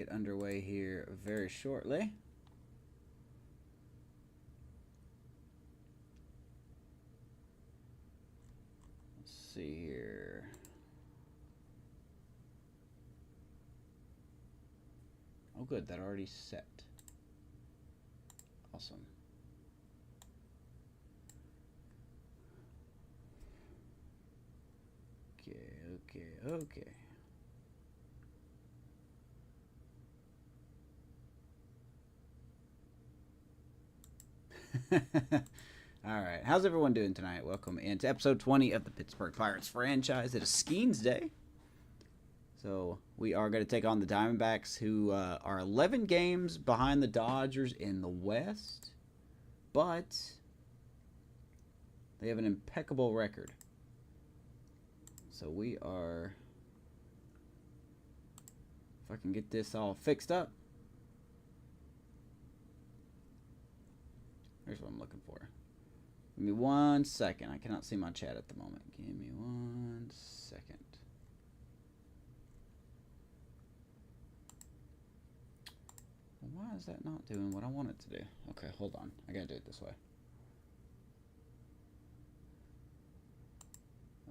get underway here very shortly. Let's see here. Oh, good. That already set. Awesome. Okay. Alright, how's everyone doing tonight? Welcome into episode 20 of the Pittsburgh Pirates franchise. It is Skenes Day. So, we are going to take on the Dbacks, who are 11 games behind the Dodgers in the West. But they have an impeccable record. So, we are... If I can get this all fixed up. Here's what I'm looking for. Give me 1 second. I cannot see my chat at the moment. Give me 1 second. Why is that not doing what I want it to do? Okay, hold on. I gotta do it this way.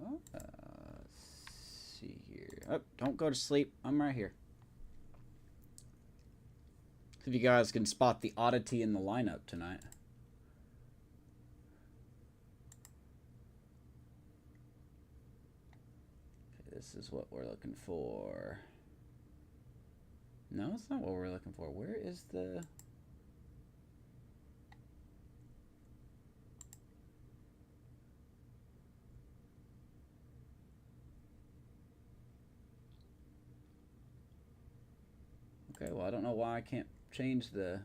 Oh, let's see here. Oh, don't go to sleep. I'm right here. See if you guys can spot the oddity in the lineup tonight. This is what we're looking for. No, it's not what we're looking for. Where is the... Okay, well, I don't know why I can't change the...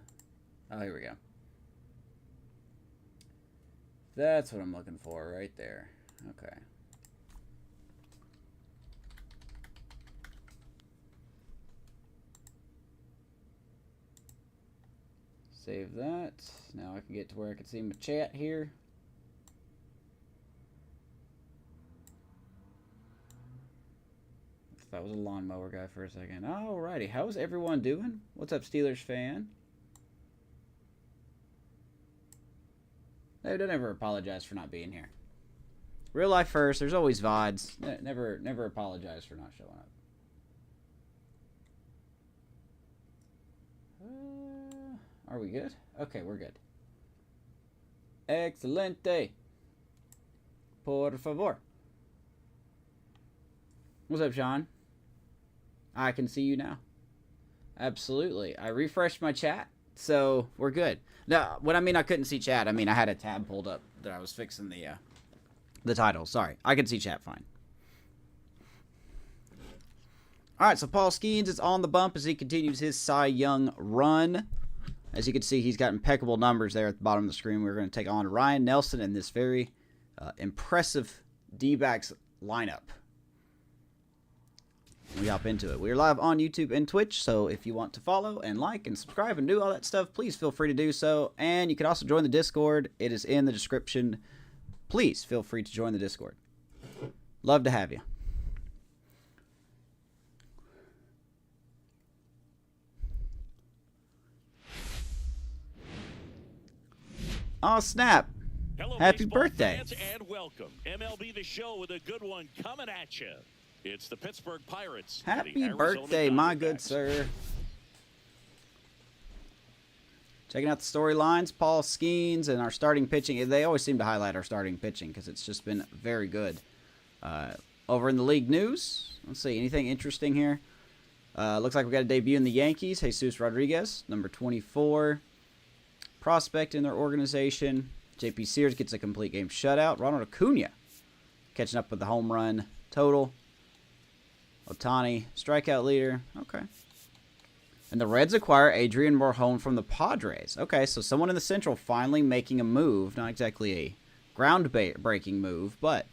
Oh, here we go. That's what I'm looking for right there. Okay. Save that. Now I can get to where I can see my chat here. That was a lawnmower guy for a second. Alrighty, how's everyone doing? What's up, Steelers fan? Hey, don't ever apologize for not being here. Real life first. There's always VODs. Never apologize for not showing up. Are we good? Okay, we're good. Excelente. Por favor. What's up, Sean? I can see you now. Absolutely. I refreshed my chat, so we're good. Now, what I mean I couldn't see chat, I mean I had a tab pulled up that I was fixing the title. Sorry. I can see chat fine. All right, so Paul Skenes is on the bump as he continues his Cy Young run. As you can see, he's got impeccable numbers there at the bottom of the screen. We're going to take on Ryan Nelson in this very impressive D-backs lineup. We hop into it. We are live on YouTube and Twitch, so if you want to follow and like and subscribe and do all that stuff, please feel free to do so. And you can also join the Discord. It is in the description. Please feel free to join the Discord. Love to have you. Oh, snap. Hello, happy birthday. Fans, and welcome. MLB The Show with a good one coming at you. It's the Pittsburgh Pirates. Happy birthday, my good sir. Checking out the storylines, Paul Skenes and our starting pitching. They always seem to highlight our starting pitching because it's just been very good. Over in the league news, let's see, anything interesting here? Looks like we got a debut in the Yankees. Jesus Rodriguez, number 24. Prospect in their organization. JP Sears gets a complete game shutout. Ronald Acuna catching up with the home run total. Ohtani, strikeout leader. Okay. And the Reds acquire Adrian Morejon from the Padres. Okay, so someone in the Central finally making a move. Not exactly a ground-breaking move, but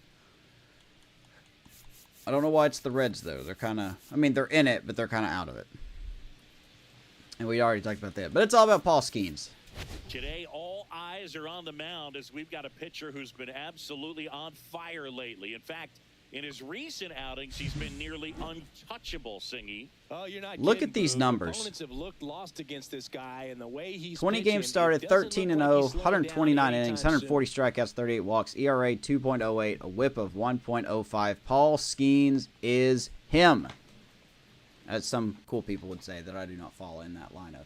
I don't know why it's the Reds, though. They're kind of, I mean, they're in it, but they're kind of out of it. And we already talked about that. But it's all about Paul Skenes. Today, all eyes are on the mound as we've got a pitcher who's been absolutely on fire lately. In fact, In his recent outings, he's been nearly untouchable, Singy. Oh, you're not Look kidding, at these Boo. numbers. Opponents have looked lost against this guy, and the way he's 20 pitching, games it started, doesn't 13 look and like 0, he's slowing 129 down innings, anytime 140 soon. strikeouts, 38 walks, ERA 2.08, a whip of 1.05. Paul Skenes is him. As some cool people would say that I do not fall in that lineup.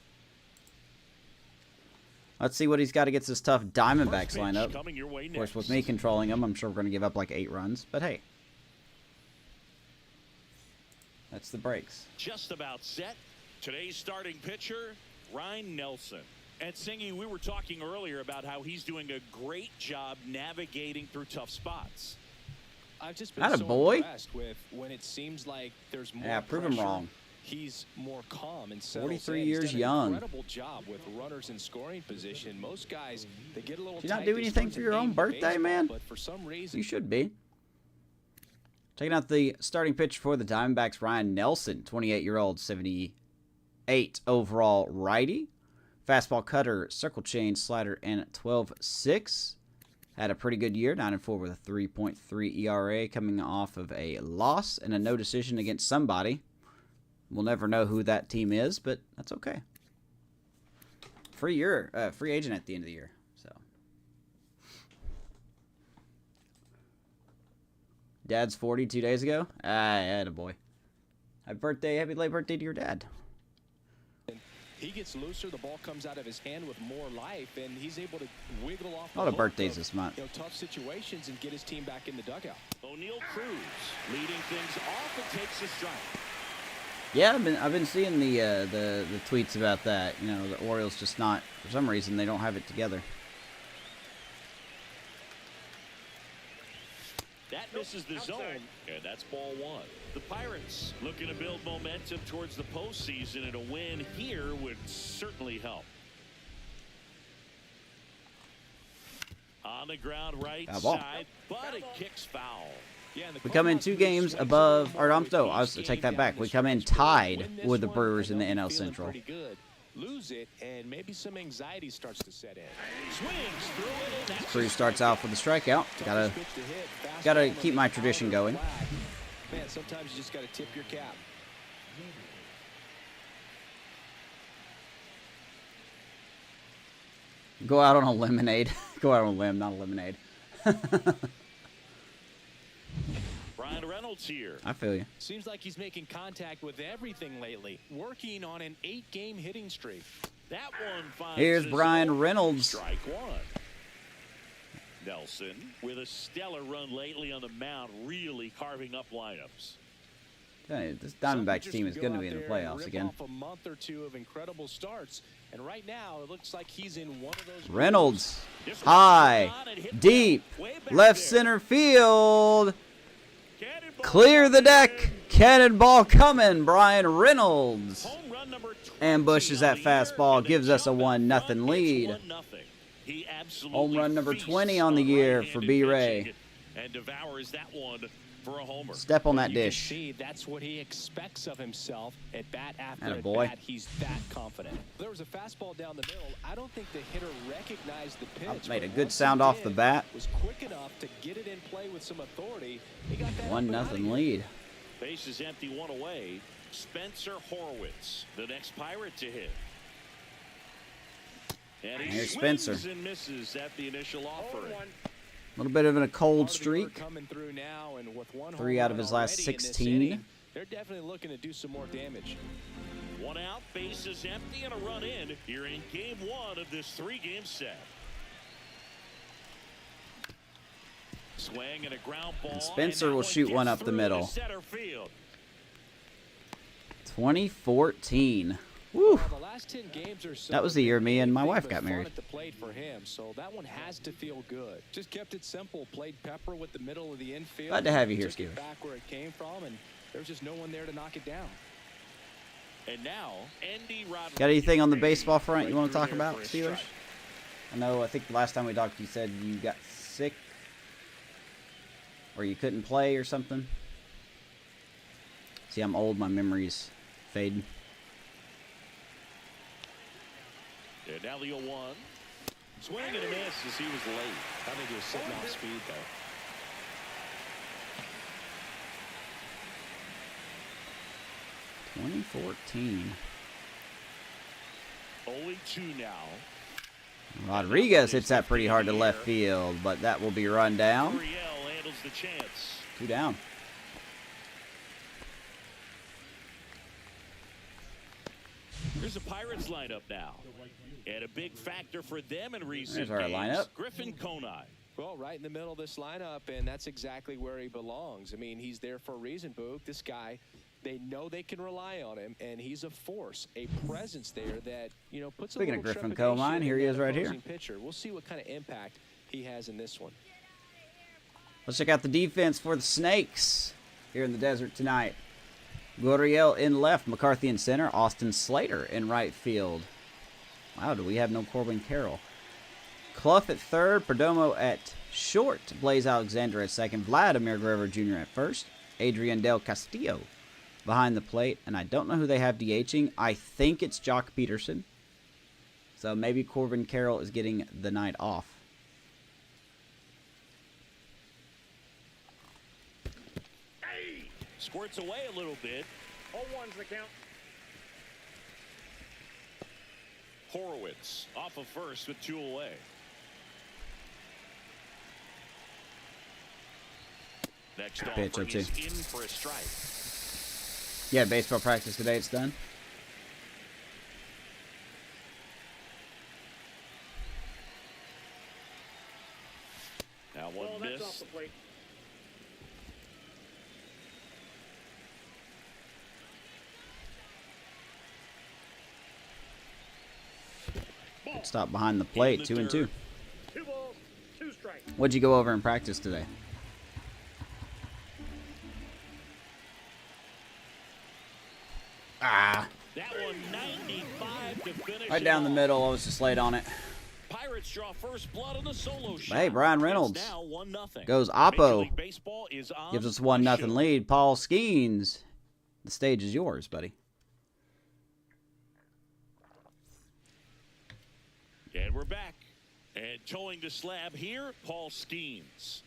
Let's see what he's got against this tough Diamondbacks lineup. Of course, with me controlling him, I'm sure we're going to give up like 8 runs. But hey, that's the breaks. Just about set. Today's starting pitcher, Ryan Nelson. And Singy, we were talking earlier about how he's doing a great job navigating through tough spots. I've just been so impressed with when it seems like there's more prove him pressure. wrong. He's more calm and settled. 43 in. years He's done young. An incredible job with runners in scoring position. Most guys, they get a little. Did you not tight, do they anything start for to your own game birthday, baseball, man? But for some reason, You should be. Checking out the starting pitcher for the Diamondbacks, Ryan Nelson, 28-year-old, 78 overall righty. Fastball, cutter, circle change, slider, and 12.6. Had a pretty good year, 9-4 with a 3.3 ERA, coming off of a loss and a no decision against somebody. We'll never know who that team is, but that's okay. Free agent at the end of the year. So, Dad's 40 2 days ago. Attaboy. Happy late birthday to your dad. he gets looser, the ball comes out of his hand with more life, and he's able to wiggle off A lot of birthdays this month. tough situations and get his team back in the dugout. O'Neal Cruz leading things off and takes a strike. Yeah, I've been seeing the tweets about that. You know, the Orioles just not, for some reason, they don't have it together. That misses the zone, and that's ball 1. The Pirates looking to build momentum towards the postseason, and a win here would certainly help. On the ground right side, but it kicks foul. Yeah, We come in 2 games above, or no, I'll take that back. We come in tied with the Brewers in the NL Central. Lose it, and maybe some anxiety starts to set in. Swings through it, and that's Cruz starts off with a strikeout. Gotta keep my tradition going. Man, sometimes you just gotta tip your cap. Go out on a lemonade. Go out on a limb, not a lemonade. Brian Reynolds here. I feel you. Seems like he's making contact with everything lately. Working on an 8-game hitting streak. That one finds Here's his Brian own. Reynolds. Strike 1. Nelson with a stellar run lately on the mound, really carving up lineups. This Diamondbacks team is going to be in the playoffs again. Off a month or 2 of incredible starts, and right now it looks like he's in one of those. Reynolds, high, deep, left center field. Clear the deck. Cannonball coming. Brian Reynolds ambushes that fastball, gives us a 1-0 lead. Home run number 20 on the year for B-Ray. And devours that one for a homer. Step on that You can dish. see that's what he expects of himself at bat after at Attaboy. bat. He's that confident. There was a fastball down the middle. I don't think the hitter recognized the pitch. Made a but good once sound he off the did, bat. Was quick enough to get it in play with some authority. He got that 1-0 lead. Base is empty, 1 away. Spencer Horwitz, the next Pirate to hit. And he Here's swings Spencer. and misses at the initial offering. A little bit of a cold Part of the streak. work coming through now, and with 1 3 home out of run his last already in this 16. inning, they're definitely looking to do some more damage. 1 out, base is empty, and a run in here in game 1 of this 3-game set. Swing and a ground ball. And Spencer and that will shoot gets one up the through middle. to center field. 2014. Woo. Well, the last 10 games or so, That was the year me and my anything wife but got fun married. at the plate for him, so that one has to feel good. Just kept it simple, played pepper with the middle of the infield. Glad to have you here, took it Skenes. back where it came from, and there's just no one there to knock it down. And now, Andy Rodriguez. Got anything on the baseball front you want to right talk through about, there for a Steelers? strike. I think the last time we talked you said you got sick or you couldn't play or something. See, I'm old, my memories fade. And now the 0-1. Swing and a miss as he was late. I think he was sitting off speed, though. 2014. Only 2 now. Rodriguez hits that pretty hard to left field, but that will be run down. Gurriel handles the chance. 2 down. Here's the Pirates lineup now. And a big factor for them in recent There's our games, lineup. Griffin Conine. Well, right in the middle of this lineup, and that's exactly where he belongs. I mean, he's there for a reason, Boog. This guy, they know they can rely on him, and he's a force, a presence there that, you know, puts Speaking a of little Griffin trepidation Conine, here he in is that right here. opposing pitcher. We'll see what kind of impact he has in this one. Let's check out the defense for the Snakes here in the desert tonight. Gurriel in left, McCarthy in center, Austin Slater in right field. Wow, do we have no Corbin Carroll? Clough at third, Perdomo at short, Blaze Alexander at second, Vladimir Guerrero Jr. at first, Adrian Del Castillo behind the plate, and I don't know who they have DHing. I think it's Jock Peterson. So maybe Corbin Carroll is getting the night off. Squirts away a little bit. 0-1's the count. Horowitz off of first with 2 away. Next Pitch, offering 0-2. is in for a strike. Yeah, baseball practice today, it's done. Now one Well, that's off miss. the plate. Stop behind the plate, the 2-2. dirt. 2 balls, 2 strikes. What'd you go over in practice today? Ah, That one 95 to finish. right it down the off. middle. I was just late on it. Pirates draw first blood on the solo shot. Hey, Brian It's Reynolds now 1-0. goes Major Oppo. League Baseball is on Gives us the 1-0 show. lead. Paul Skenes, the stage is yours, buddy. And we're back. And towing the slab here, Paul Skenes.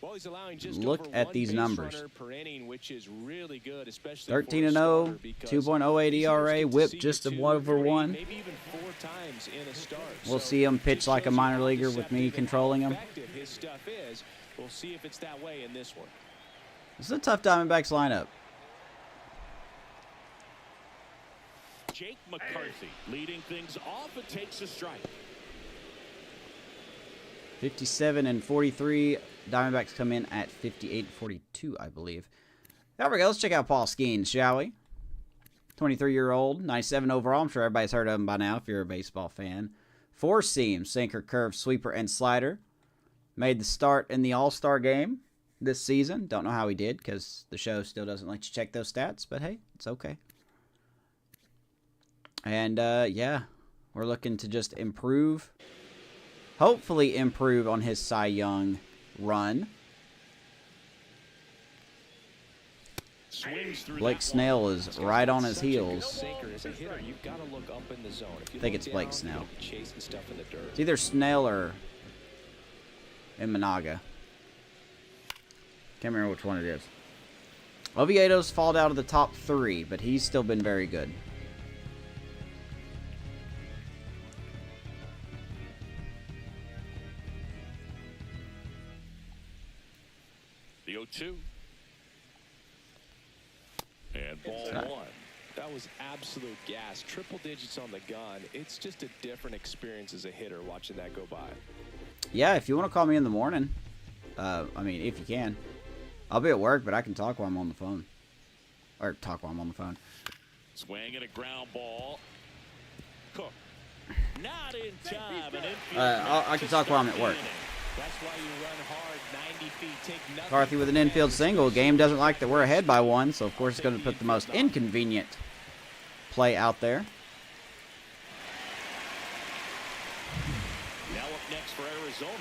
Well, he's allowing just Look over at one these base numbers. runner per inning, which is really good, especially 13-0, for a starter, because 2.08 he's ERA, supposed to whip see just you of 2, 1 over 3, 1. Maybe even 4 times in a start. We'll So see him pitch just like a shows you minor how leaguer with me deceptive and controlling how him. effective his stuff is. We'll see if it's that way in this one. This is a tough Diamondbacks lineup. Jake McCarthy leading things off. It takes a strike. 57 and 43. Diamondbacks come in at 58 and 42, I believe. There we go. Let's check out Paul Skenes, shall we? 23-year-old, 97 overall. I'm sure everybody's heard of him by now if you're a baseball fan. 4 seam, sinker, curve, sweeper, and slider. Made the start in the All-Star game this season. Don't know how he did because the show still doesn't let you check those stats, but hey, it's okay. And, yeah, we're looking to just improve. Hopefully improve on his Cy Young run. Swings through Blake that Snell one. is right on his Such a good heels. sinker. As a hitter, you've got to look up in the zone. If you I think look it's Blake down, Snell. you'll be chasing stuff in the dirt. It's either Snell or Imanaga. Can't remember which one it is. Oviedo's fallen out of the top 3, but he's still been very good. The 0-2. And ball Inside. 1. That was absolute gas. Triple digits on the gun. It's just a different experience as a hitter watching that go by. Yeah, if you want to call me in the morning, I mean, if you can. I'll be at work, but I can talk while I'm on the phone. Or talk while I'm on the phone. Swing and a ground ball. Cook. Not in time. And I can talk while I'm at work. That's why you run hard, 90 feet, take nothing. McCarthy with an infield single. Game doesn't like that we're ahead by 1, so of course it's going to put the most inconvenient play out there. Now up next for Arizona.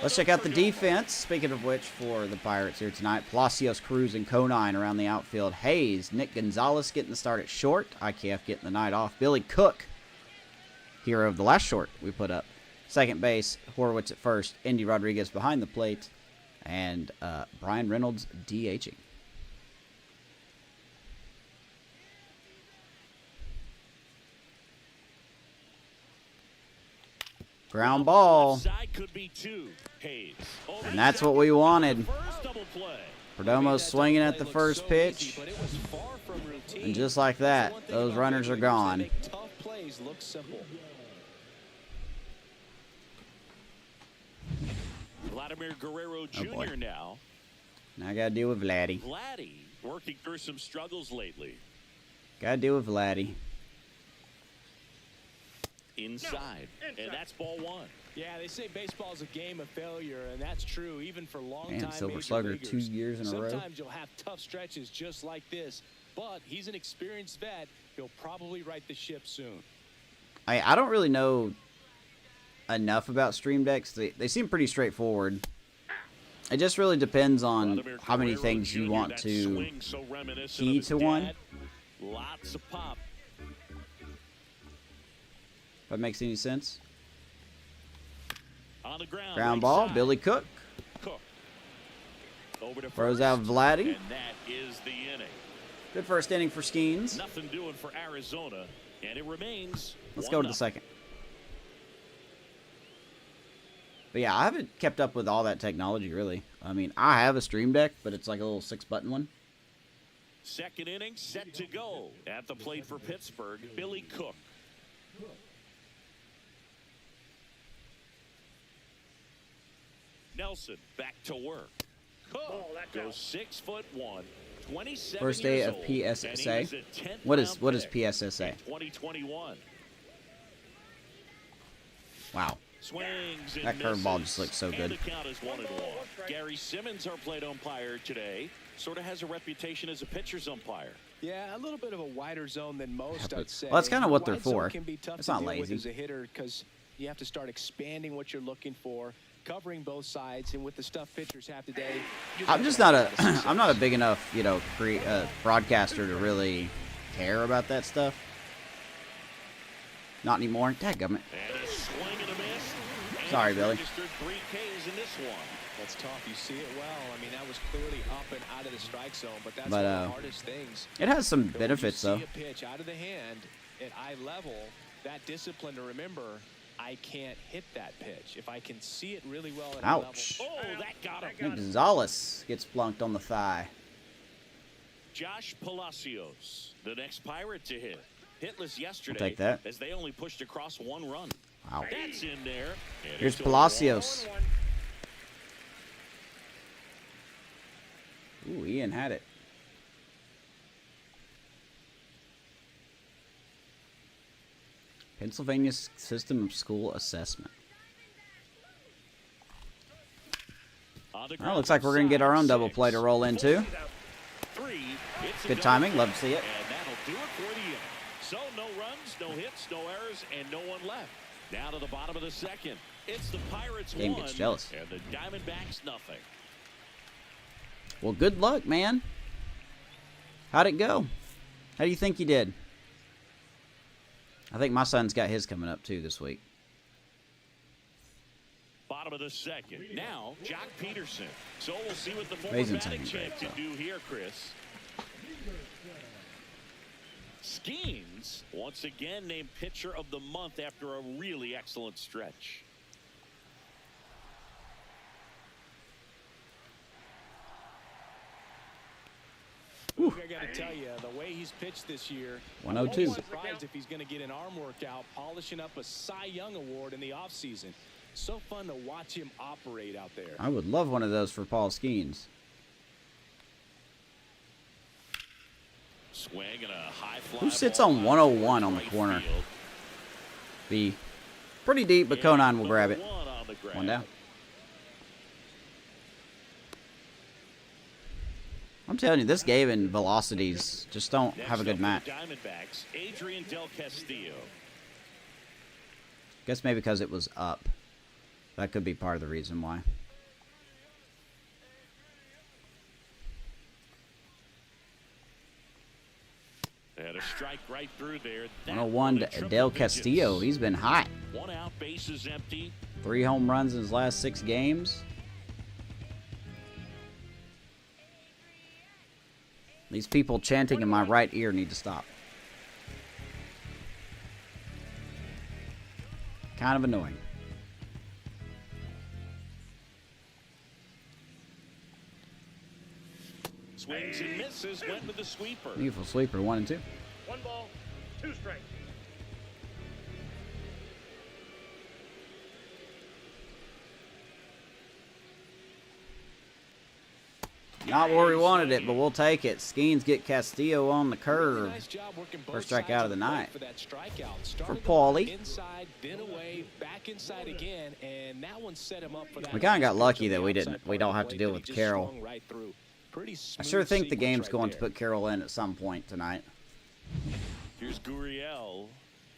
Let's check out the defense. Speaking of which, for the Pirates here tonight, Palacios, Cruz, and Conine around the outfield. Hayes, Nick Gonzalez getting the start at short. IKF getting the night off. Billy Cook, hero of the last short we put up. Second base, Horowitz at first. Indy Rodriguez behind the plate. And Brian Reynolds DHing. Ground ball. Side could be two. Hayes. And that's what we wanted. First double play. Perdomo swinging at the first pitch. And just like that, those runners are gone. Tough plays look simple. Vladimir Guerrero Jr. now. Now I got to deal with Vladdy. Vladdy working through some struggles lately. Got to deal with Vladdy. Inside. And that's ball one. Yeah, they say baseball's a game of failure, and that's true even for long-time Man, Silver major Slugger leaguers. 2 years in a row. Sometimes you'll have tough stretches just like this, but he's an experienced vet. He'll probably right the ship soon. I don't really know enough about stream decks. They seem pretty straightforward. It just really depends on how many things you want to key to one. Lots of pop. If that makes any sense. On the ground. Ground ball, side. Billy Cook. Cook. Over to Throws first, out Vladdy. and that is the inning. Good first inning for Skenes. Nothing doing for Arizona, and it remains. Let's go to the second. But yeah, I haven't kept up with all that technology, really. I mean, I have a stream deck, but it's like a little 6-button one. Second inning set to go. At the plate for Pittsburgh, Billy Cook. Nelson back to work. Cook Ball, that's out. goes 6'1", 27 First day years of old, PSSA. and he was a 10th What round is pick PSSA? in 2021. Wow. Swings and That curveball misses. just looks so And good. the count is 1-1. Gary Simmons, our plate umpire today, sort of has a reputation as a pitcher's umpire. Yeah, a little bit of a wider zone than most, I'd say. Well, that's kinda what they're Wide zone for. Can be tough It's to not deal with lazy. as a hitter because you have to start expanding what you're looking for, covering both sides, and with the stuff pitchers have today. I'm just not a I'm not a big enough, broadcaster to really care about that stuff. Not anymore. Dadgummit. And a swing and a miss. And Sorry, he's Billy. registered 3 Ks in this one. That's tough. You see it well. I mean, that was clearly up and out of the strike zone, but that's But, one of the hardest things. It has some But benefits, when though. you see a pitch out of the hand at eye level, that discipline to remember, I can't hit that pitch. If I can see it really well at eye level. Ouch. Oh, that got him. Nick Gonzalez gets flunked on the thigh. Josh Palacios, the next Pirate to hit. Hitless yesterday take that. as they only pushed across 1 run. Wow. That's in there. And Here's it's a Palacios. 1-1. Ooh, Ian had it. Pennsylvania System of School Assessment. on the Well, ground looks like we're going to get our own double play to roll into. 3. It's a Good double timing. play. Love to see it. And that'll do it for the inning. So no runs, no hits, no errors, and no one left. Down to the bottom of the second. It's the Pirates Game 1 gets jealous. and the Diamondbacks nothing. Well, good luck, man. How'd it go? How do you think you did? I think my son's got his coming up, too, this week. Bottom of the second. Now, Jock Peterson. So we'll see what the former He's in batting second champ grade, can do here, Chris. Skenes, once again named pitcher of the month after a really excellent stretch. I got to tell you, the way he's pitched this year, 102. I'm surprised if he's going to get an arm workout, polishing up a Cy Young award in the offseason. So fun to watch him operate out there. I would love one of those for Paul Skenes. Swing and a high fly. Who sits ball on out 101 towards on the right corner? field. Be pretty deep, but And Conan will number grab it. 1 on the ground. One down. I'm telling you, this game and velocities just don't Next have a good up match. for the Diamondbacks, Adrian Del Castillo. Guess maybe because it was up. That could be part of the reason why. And a strike right through there. That 101 one in to triple Del digits. Castillo. He's been hot. 1 out, base is empty. 3 home runs in his last 6 games. These people chanting in my right ear need to stop. Kind of annoying. Swings and misses, went with the sweeper. Beautiful sweeper, 1 and 2. 1 ball, 2 strikes. Not where we wanted it, but we'll take it. Skenes get Castillo on the curve. Nice job working both First strikeout sides of the night for that strikeout. for Started Paulie. inside, then away, back inside again, and that one set him up for that. We kind of got nice lucky pitch that on we the didn't. outside We part don't of have the to plate deal that with he just Carroll. swung right through. Pretty I smooth sure think the sequence game's right going there. to put Carroll in at some point tonight. Here's Gurriel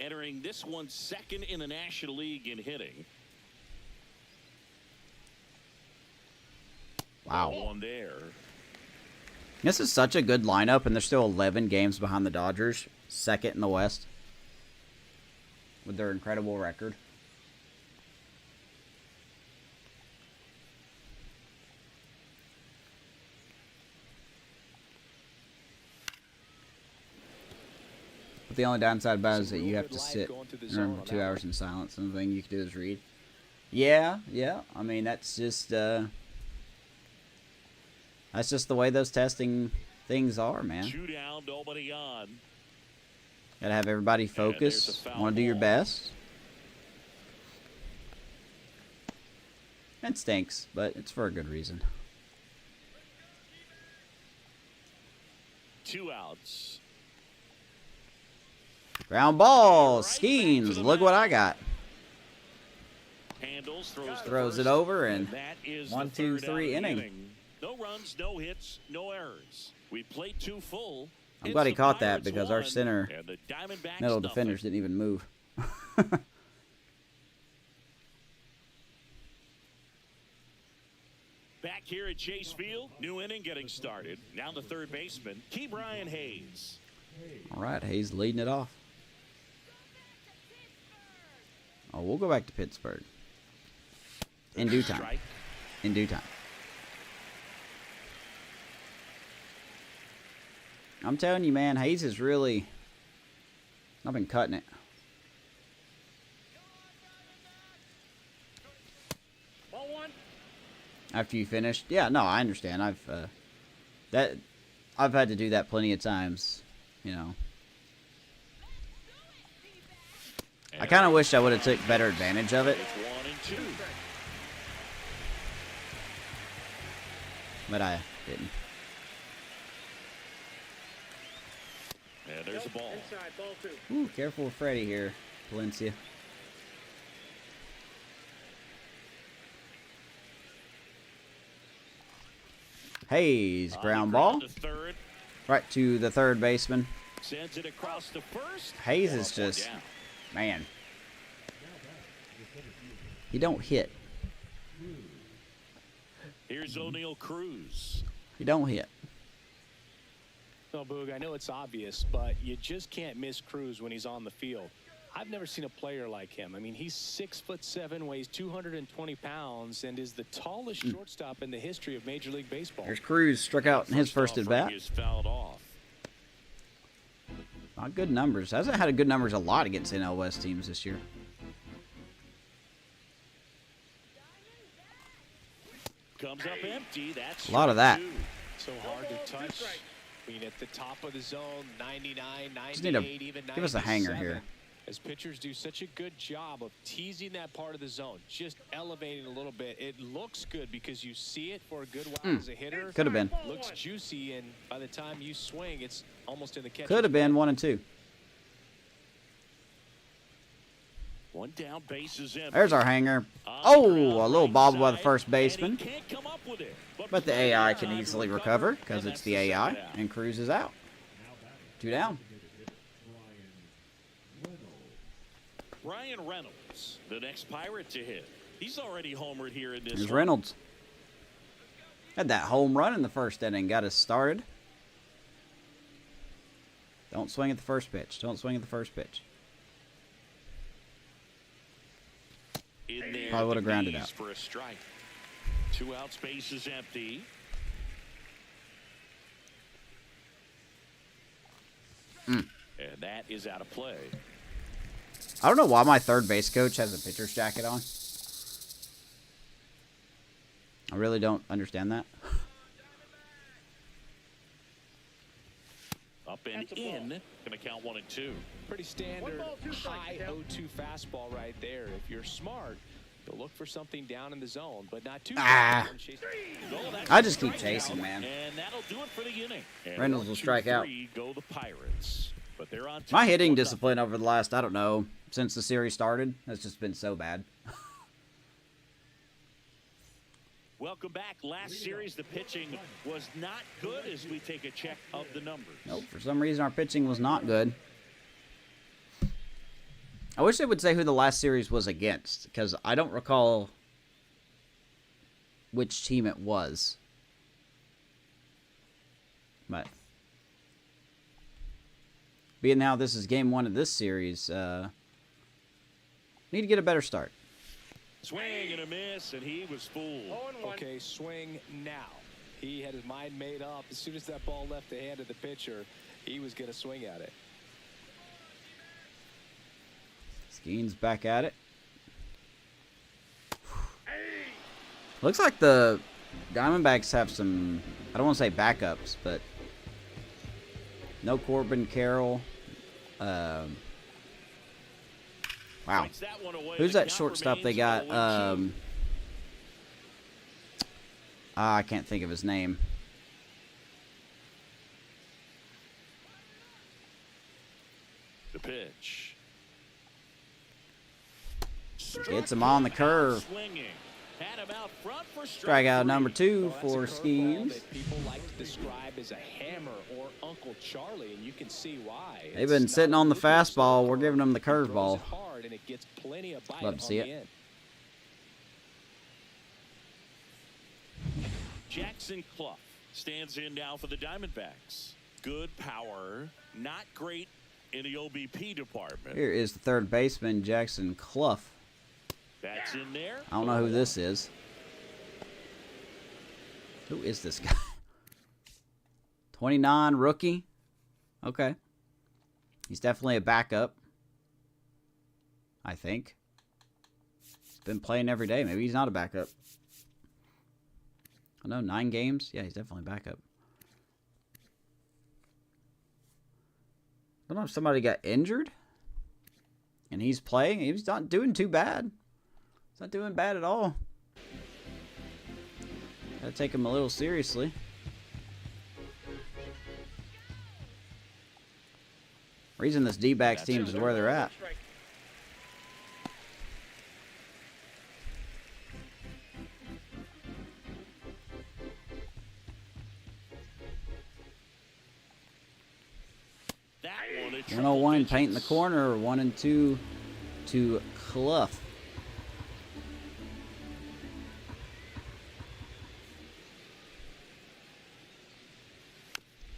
entering this one second in the National League in hitting. Wow. One there. This is such a good lineup, and they're still 11 games behind the Dodgers, second in the West, with their incredible record. But the only downside about it is that you have to sit, remember, 2 hours in silence, and the thing you can do is read. Yeah. I mean, that's just the way those testing things are, man. 2 down, nobody on. Gotta have everybody focus. Want to do your best. It stinks, but it's for a good reason. 2 outs. Ground ball, Skenes. Look what I got. Handles, Throws it over, and that is 1, the 2, third 3 out of the inning. No runs, no hits, no errors. We played 2 full. I'm glad he It's the caught that Pirates because our 1 center and the Diamondbacks middle nothing. defenders didn't even move. Back here at Chase Field, new inning getting started. Now the third baseman, Brian Hayes. All right, Hayes leading it off. Oh, we'll go back to Pittsburgh. In due time. Strike. In due time. I'm telling you, man, Hayes is really... I've been cutting it. Ball 1. After you finished? Yeah, no, I understand. I've had to do that plenty of times, you know. I kind of wish I would have took better advantage of it, It's 1 and 2. but I didn't. And there's a ball. Inside, ball 2. Ooh, careful with Freddie here, Valencia. Hayes, ground ball. To third. Right to the third baseman. Sends it across to first. Hayes is One just, down. man. He don't hit. Here's O'Neal Cruz. He don't hit. No, Boog, I know it's obvious, but you just can't miss Cruz when he's on the field. I've never seen a player like him. I mean, he's 6'7", weighs 220 pounds, and is the tallest shortstop in the history of Major League Baseball. There's Cruz, struck out in his first at offering bat. is fouled off. Not good numbers. Hasn't had good numbers a lot against NL West teams this year. Comes up empty. That's A lot of that. 2. So hard to touch. I mean, at the top of the zone, 99, Just need to 98, even 97. give us a hanger here. As pitchers do such a good job of teasing that part of the zone, just elevating a little bit. It looks good because you see it for a good while as a hitter. Could have been. Looks juicy, and by the time you swing, it's almost in the catcher's Could have been mitt. 1 and 2. 1 down, bases empty. There's our hanger. On Oh, the ground, a little right bobble by the side, first and he baseman. can't come up with it. But the plenty AI of can time to easily recover because and it's that's the second AI, out. and Cruz is out. 2 down. Brian Reynolds, the next Pirate to hit. He's already homered here in this There's one. Reynolds. Had that home run in the first inning. Got us started. Don't swing at the first pitch. Don't swing at the first pitch. In there, Probably would've the grounded knees out. for a strike. 2 outs, base is empty. And that is out of play. I don't know why my third base coach has a pitcher's jacket on. I really don't understand that. in. Going to count 1-2. Pretty standard 1 ball, 2 strikes, high Tim. 0-2 fastball right there. If you're smart, you'll look for something down in the zone, but not too Ah. Oh, that's I a just keep strikeout, chasing, man. And that'll do it for the inning. And Reynolds will 1, 2, strike out. 3 go the Pirates. But they're on My top, hitting 1-0. discipline over the last, I don't know, since the series started, has just been so bad. Welcome back. Last series, the pitching was not good as we take a check of the numbers. Nope, for some reason our pitching was not good. I wish they would say who the last series was against, because I don't recall which team it was. But being now this is game 1 of this series, need to get a better start. Swing and a miss, and he was fooled. 0-1. Okay, swing now. He had his mind made up. As soon as that ball left the hand of the pitcher, he was going to swing at it. Skenes back at it. Looks like the Diamondbacks have some, I don't want to say backups, but no Corbin Carroll. Wow. Strikes that one away. Who's The that count shortstop they remains got? 0-2. I can't think of his name. The pitch. Gets him on the curve. Swinging. Had him out front for Strikeout number 2 Well, for that's a curveball Skenes. that people like to describe as a hammer or Uncle Charlie, and you can see why. They've been It's sitting not on the looking so fastball. We're hard. giving them the He throws curveball. it hard, and it gets plenty of bite Love to see on it. the end. Jackson Clough stands in now for the Diamondbacks. Good power, not great in the OBP department. Here is the third baseman, Jackson Clough. That's in there. I don't know who this is. Who is this guy? 29 rookie. Okay. He's definitely a backup. I think. He's been playing every day. Maybe he's not a backup. I know, 9 games. Yeah, he's definitely a backup. I don't know if somebody got injured and he's playing. He's not doing too bad. He's not doing bad at all. Gotta take him a little seriously. Reason this D-backs team is where they're at. Strike. That one, a 101 triple paint in the digits. corner. 1-2 to Clough.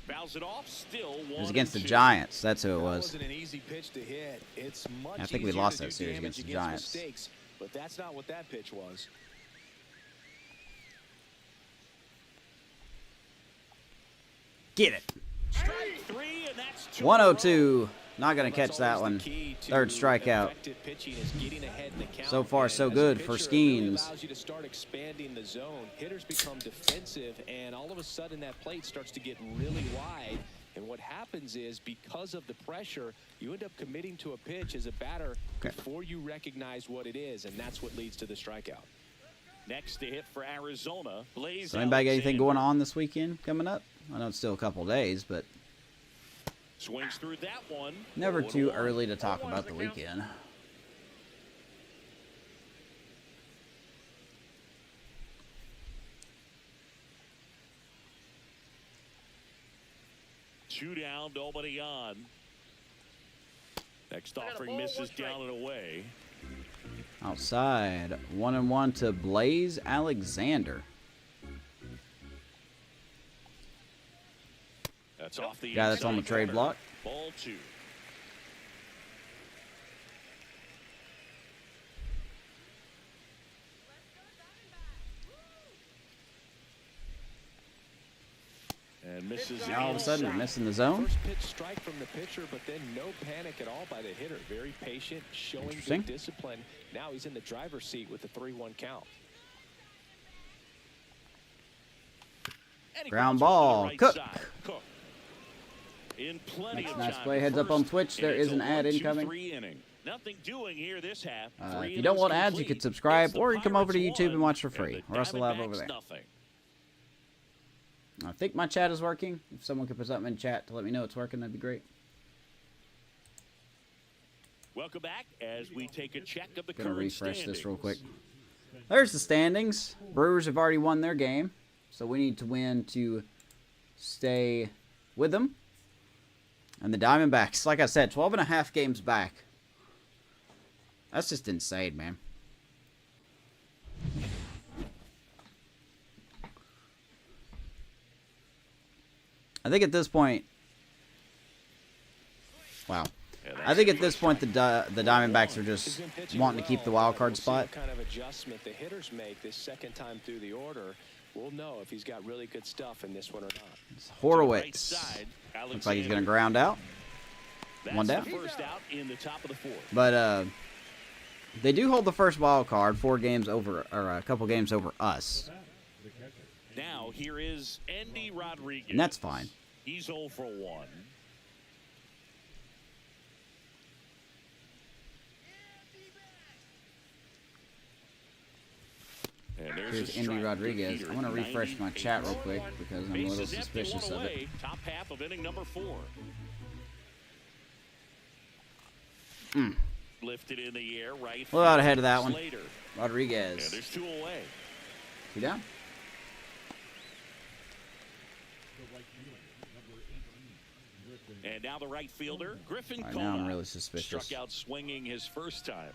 Fouls it off, still It was against the 1-2. Giants. That's who it That was. wasn't an easy pitch to hit. It's much I think we easier lost to that do series damage against the Giants. mistakes, but that's not what that pitch was. Get it. Strike 3, and that's 2 102. Not going Well, to catch that's that always one. the key to Third strikeout. effective pitching is getting ahead in the count. So far, And so as a good for pitcher, it really Skenes. allows you to start expanding the zone. Hitters become defensive, and all of a sudden that plate starts to get really wide. And what happens is, because of the pressure, you end up committing to a pitch as a batter Okay. before you recognize what it is, and that's what leads to the strikeout. Next to hit for Arizona, Blaze So anybody got anything going Alexander. on this weekend coming up? I know it's still a couple days, but Swings through that one. never 0-1. too early to talk 0-1 about the is the count. weekend. Two down, nobody on. Next got a offering ball, misses 1 strike. down and away. Outside, 1-1 to Blaze Alexander. That's off the Guy that's on the inside trade corner. block. Ball 2. And misses Now all of a the sudden we're inside. missing the zone. First pitch strike from the pitcher, but then no panic at all by the hitter. Very patient, showing Interesting. good discipline. Now he's in the driver's seat with the 3-1 count. And he Ground grounds one to the ball. right Cook. side. Cook. in plenty Next of nice time play. in Heads up on first, Twitch. and There it's is a an ad 1-2-3 incoming. inning. Nothing doing here this half. If you don't want ads, you could subscribe, or you can come over to YouTube and watch for free. Or Or else live over there. Nothing. I think my chat is working. If someone could put something in chat to let me know it's working, that'd be great. Welcome back as we take a check of the Gonna current refresh standings. this real quick. There's the standings. Brewers have already won their game, so we need to win to stay with them. And the Diamondbacks, like I said, 12.5 games back. That's just insane, man. I think at this point, wow. I think at this point the Diamondbacks are just wanting to keep the wild card spot. What kind of adjustment the hitters make this second time through the order, we'll know if he's got really good stuff in this one or not. It's Horowitz. Looks like he's going to ground out. One down. First out in the top of the fourth. But they do hold the first wild card, 4 games over, or a couple games over us. Now here is Andy Rodriguez. And that's fine. He's 0 for 1. And Here's Andy Rodriguez. I want to refresh my chat real quick because I'm a little suspicious of it. Top half of inning number 4. Lifted in the air, right. A little out ahead of that one. Slater. Rodriguez. And there's 2 away. 2 down. And now the right fielder, Griffin Right, now I'm Cona, really suspicious. struck out swinging his first time.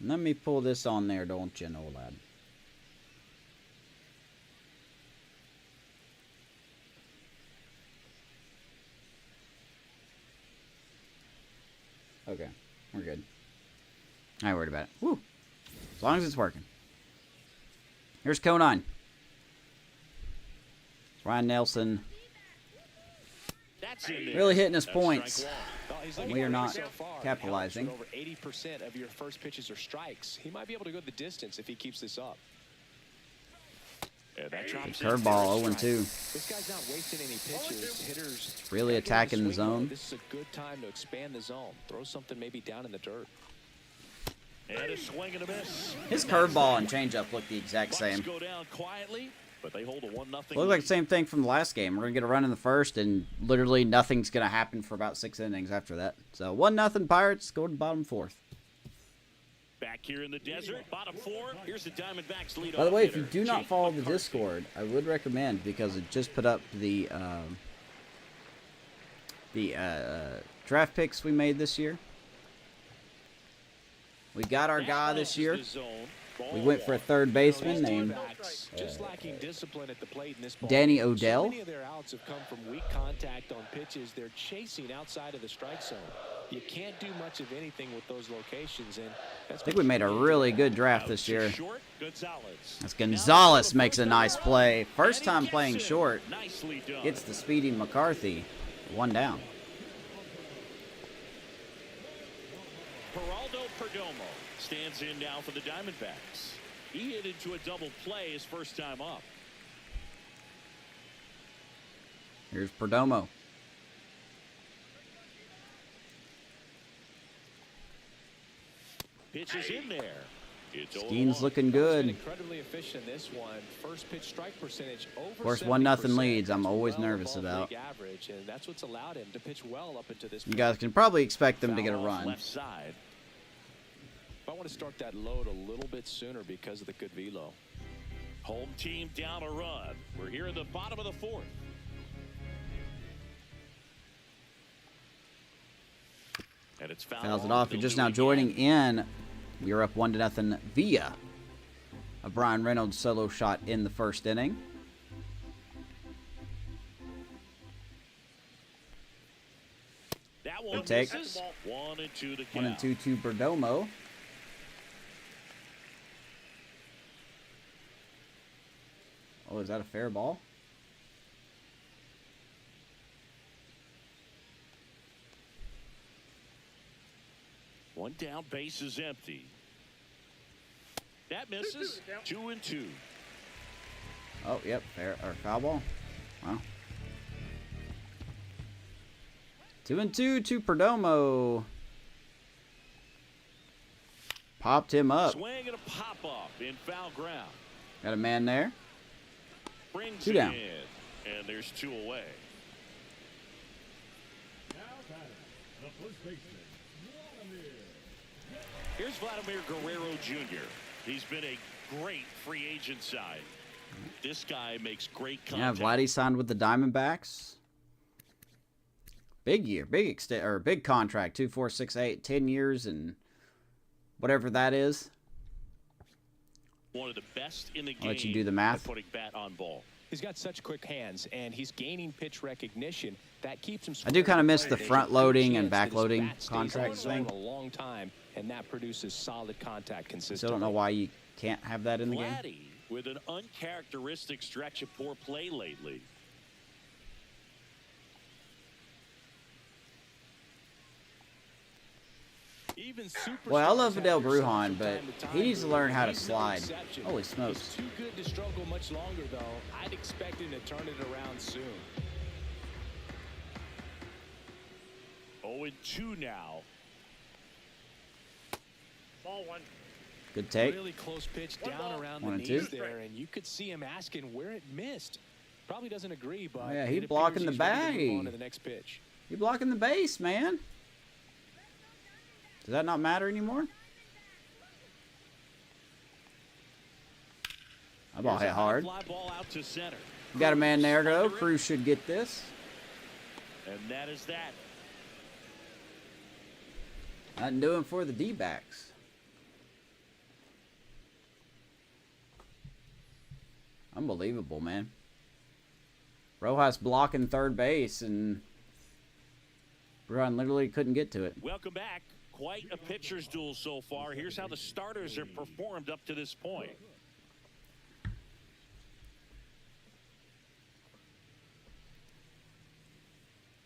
Let me pull this on there, don't you know, lad? Okay, we're good. I ain't worried about it. Woo! As long as it's working. Here's Conan. Ryan Nelson. That's in there. Really hitting his That's points. strike one. We are not So far, capitalizing. Over 80% of your first pitches are strikes. He might be able to go the distance if he keeps this up. And that drops in Curveball, for a 0-2. This guy's not wasting any pitches. Hitters Really gotta get attacking in the swing mode. zone. This is a good time to expand the zone. Throw something maybe down in the dirt. And a swing and a miss. His curveball and changeup look the exact Bucks same. go down quietly, but they hold a 1-0 Look like the same thing from the last game. We're going to get a run in the first, and literally nothing's going to happen for about 6 innings after that. So 1-0 Pirates, go to the bottom 4th. Back here in the desert, bottom 4. Here's the Diamondbacks lead. By the way, if you do not follow the Discord, I would recommend, because it just put up the draft picks we made this year. We got our guy this year. We went for a third baseman named Just lacking discipline at the plate in this ball. Danny Odell. So many of their outs have come from weak contact on pitches. They're chasing outside of the strike zone. You can't do much of anything with those locations, and that's I think we made a really good draft this year. Short, Gonzalez. As Gonzalez makes a nice play. First time playing short. Nicely done. Gets the speedy McCarthy. 1 down. Geraldo Perdomo stands in now for the Diamondbacks. He hit into a double play his first time up. Here's Perdomo. Pitches in there. It's Skenes 0-1. looking Been good. incredibly efficient in this one. First pitch strike percentage over Of course, 70%. 1-0 leads, I'm That's always well nervous above about. league average, and that's what's allowed him to pitch well up into this You point. guys can probably expect them to get a Foul off run. Left side. I want to start that load a little bit sooner because of the good velo. Home team down a run. We're here in the bottom of the 4th. And it's Fouls it off. You're just now joining in. We are up 1-0 via a Brian Reynolds solo shot in the first inning. That one Good take. misses. 1-2 the count. 1-2 to Perdomo. Oh, is that a fair ball? One down, base is empty. That misses. 2-2. Oh, yep, fair or foul ball. Wow. 2-2 to Perdomo. Popped him up. Swing and a pop up in foul ground. Got a man there. Brings 2 it down. in, and there's 2 away. Here's Vladimir Guerrero Jr. He's been a great free agent sign. This guy makes great Yeah, contact. Vladdy signed with the Diamondbacks. Big year, big contract. 2, 4, 6, 8, 10 years, and whatever that is. One of the best in the game. I'll let you do the math. At putting bat on ball. He's got such quick hands, and he's gaining pitch recognition. That keeps him. I do kind of miss the front loading and back loading contract contracts thing. a long time, and that produces solid contact consistently. Still don't know why you can't have that in the game. Vladdy with an uncharacteristic stretch of poor play lately. Well, I love Fidel Brujan, but he needs to learn how to slide. Holy smokes. He's too good to struggle much longer, though. I'd expect him to turn it around soon. 0-2 now. Ball 1. Good take. Really close pitch One down ball. around 1 the and knees 2. there, and you could see him asking where it missed. Probably doesn't agree, but Oh, yeah, it he's appears blocking the he's ready to move on bag. to the next pitch. You're blocking the base, man. Does that not matter anymore? That ball hit hard. Fly ball out to center. You got a man there, though. Cruz should get this. And that is that. Nothing doing for the D-backs. Unbelievable, man. Rojas blocking third base, and Brujan literally couldn't get to it. Welcome back. Quite a pitcher's duel so far. Here's how the starters have performed up to this point.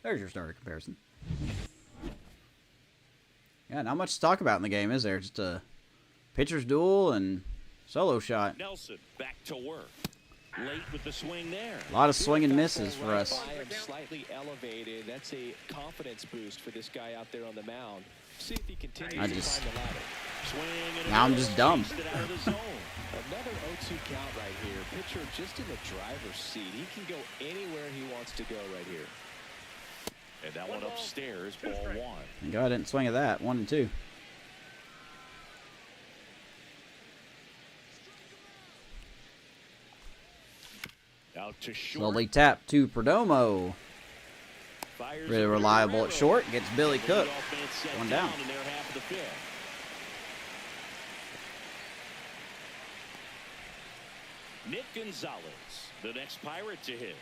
There's your starter comparison. Yeah, not much to talk about in the game, is there? Just a pitcher's duel and solo shot. Nelson back to work. Late with the swing there. A lot of swing and misses for us. Slightly elevated. That's a confidence boost for this guy out there on the mound. See if he continues I to just- climb the ladder. Swing and a Now I'm miss. just dumb. Chased it out of the zone. Another 0-2 count right here. Pitcher just in the driver's seat. He can go anywhere he wants to go right here. And that one upstairs, ball 1. Thank God I didn't swing at that. 1 and 2. Out to short. Slowly tap to Perdomo. Fires Really it reliable Guerrero. at short. Gets Billy The Cook. leadoff man set One down. in their half of the 5th. Nick Gonzalez, the next Pirate to hit.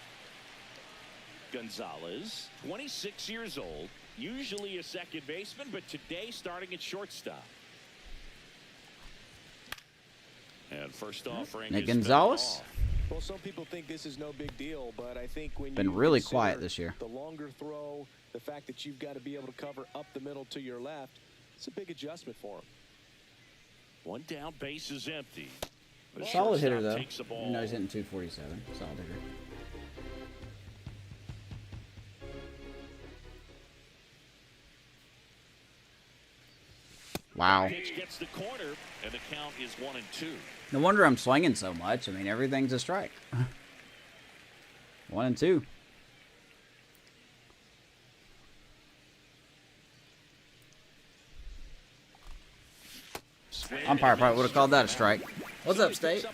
Gonzalez, 26 years old, usually a second baseman, but today starting at shortstop. And first offering Nick is Gonzalez? off. Well, some people think this is no big deal, but I think when Been you really consider quiet this year. the longer throw, the fact that you've got to be able to cover up the middle to your left, it's a big adjustment for him. One down, base is empty. The Solid hitter, shortstop though. takes the ball. You know he's hitting 247. Solid hitter. Wow. Pitch gets the corner, and the count is 1-2. No wonder I'm swinging so much. I mean, everything's a strike. 1 and 2. Umpire probably would have called that a strike. What's up, State?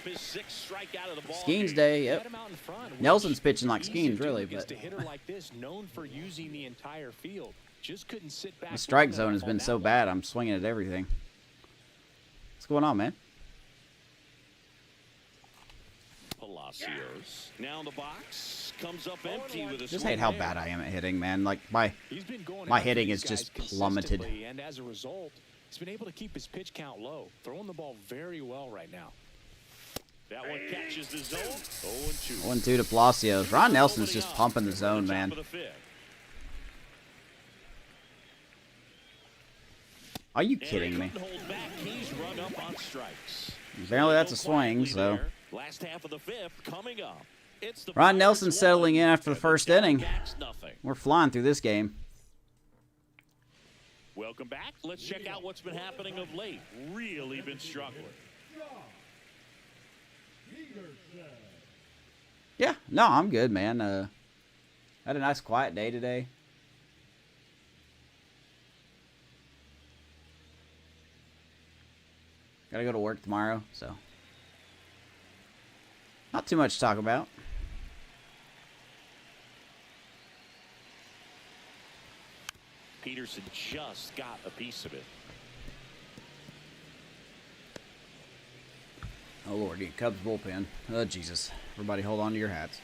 Skenes Day, yep. Let him out in front, which Nelson's pitching like easy Skenes, to do really, against but a hitter like this, known for using the entire field. Just couldn't sit back the strike long zone enough has been on so that bad, I'm swinging at everything. What's going on, man? Palacios now in the box, comes up empty with a Just swing hate how there. bad I am at hitting, man. Like, my He's been going My after hitting these is just guys plummeted. consistently, and as a result, he's been able to keep his pitch count low, throwing the ball very well right now. That one catches the zone. 0-2. 1 2 to Palacios. Ron Nelson's just pumping the zone, Top man. of the 5th. Are you And he kidding me? couldn't hold back. He's run up on strikes. Apparently that's a Go swing, quietly so. there. Last half of the 5th coming up. It's the Ron Pirates Nelson settling in after the and first the inning. Dbacks nothing. We're flying through this game. Welcome back. Let's check out what's been happening of late. Really been struggling. Yeah, no, I'm good, man. Had a nice quiet day today. Gotta go to work tomorrow, so not too much to talk about. Peterson just got a piece of it. Oh, Lord, Cubs bullpen. Oh, Jesus. Everybody hold on to your hats.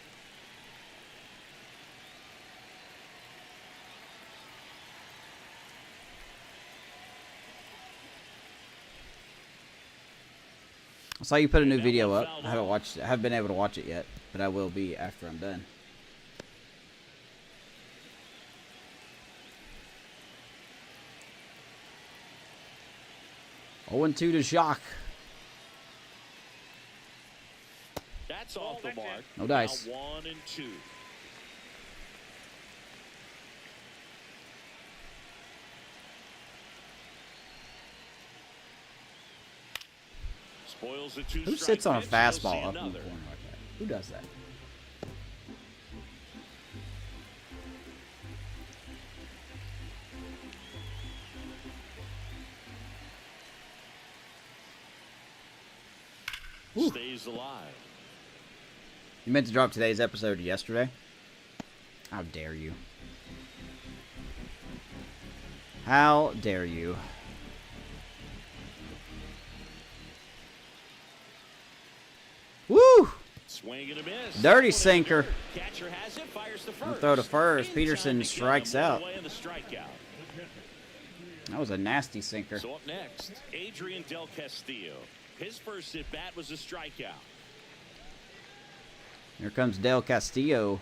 I saw you put a new video up. I haven't been able to watch it yet, but I will be after I'm done. Oh, and 2 to Jacques. That's off the mark. No dice. Now 1 and 2. Spoils the 2 Who sits on a fastball up in the corner like that? Who does that? Stays alive. You meant to drop today's episode yesterday? How dare you? How dare you? Woo! Swing and a miss. Dirty sinker. Catcher has it, fires to We'll first. throw to first. In Peterson time to get strikes him out. away in the strikeout. That was a nasty sinker. So up next, Adrian Del Castillo. His first at bat was a strikeout. Here comes Del Castillo.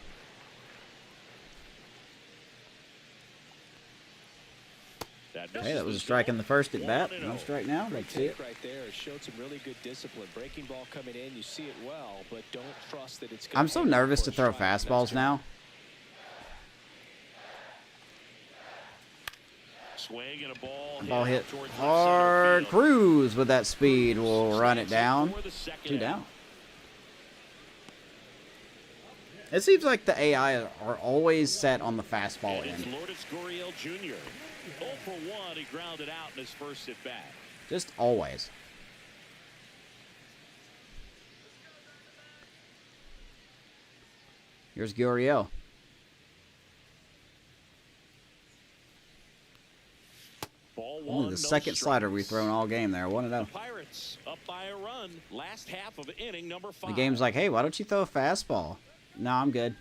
Hey, that was a strike in the first at bat. No strike now. That's it. Right there showed some really good discipline. Breaking ball coming in, you see it well, but don't trust that it's. I'm so nervous to throw fastballs now. Swing and a ball, Ball hit towards left hard. center field. Cruz with that speed will run it down. 2 down. It seems like the AI are always set on the fastball And it's end. Lourdes Gurriel Jr. 0 for 1. He grounded out in his first at bat. Just always. Here's Gurriel. Ball Only 1, the no second slider strikes. we've thrown all game there. 1-0. The Pirates up by a run. Last half of inning number 5. The game's like, hey, why don't you throw a fastball? No, I'm good.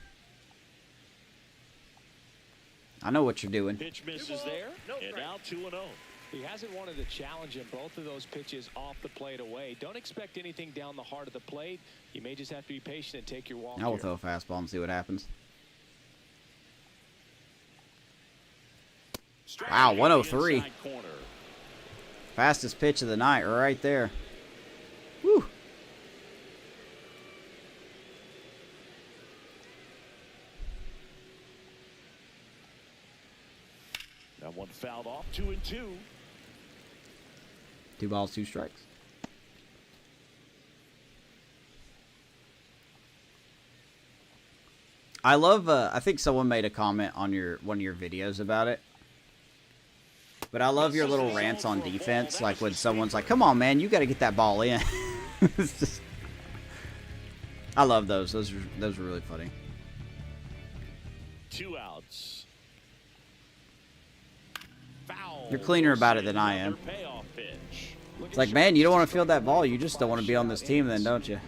I know what you're doing. Pitch misses there, and now 2-0. He hasn't wanted to challenge him. Both of those pitches off the plate away. Don't expect anything down the heart of the plate. You may just have to be patient and take your walk. I will here. throw a fastball and see what happens. Wow, 103. Inside corner. Fastest pitch of the night right there. Woo. That one fouled off. 2 and 2. 2 balls, 2 strikes. I love, I think someone made a comment on one of your videos about it. But I love your little rants on defense, like when someone's like, come on, man, you got to get that ball in. It's just, I love those. Those are really funny. 2 outs. Foul. You're cleaner about it than I am. Another payoff pitch. It's like, man, you don't want to field that ball. You just don't want to be on this team then, don't you?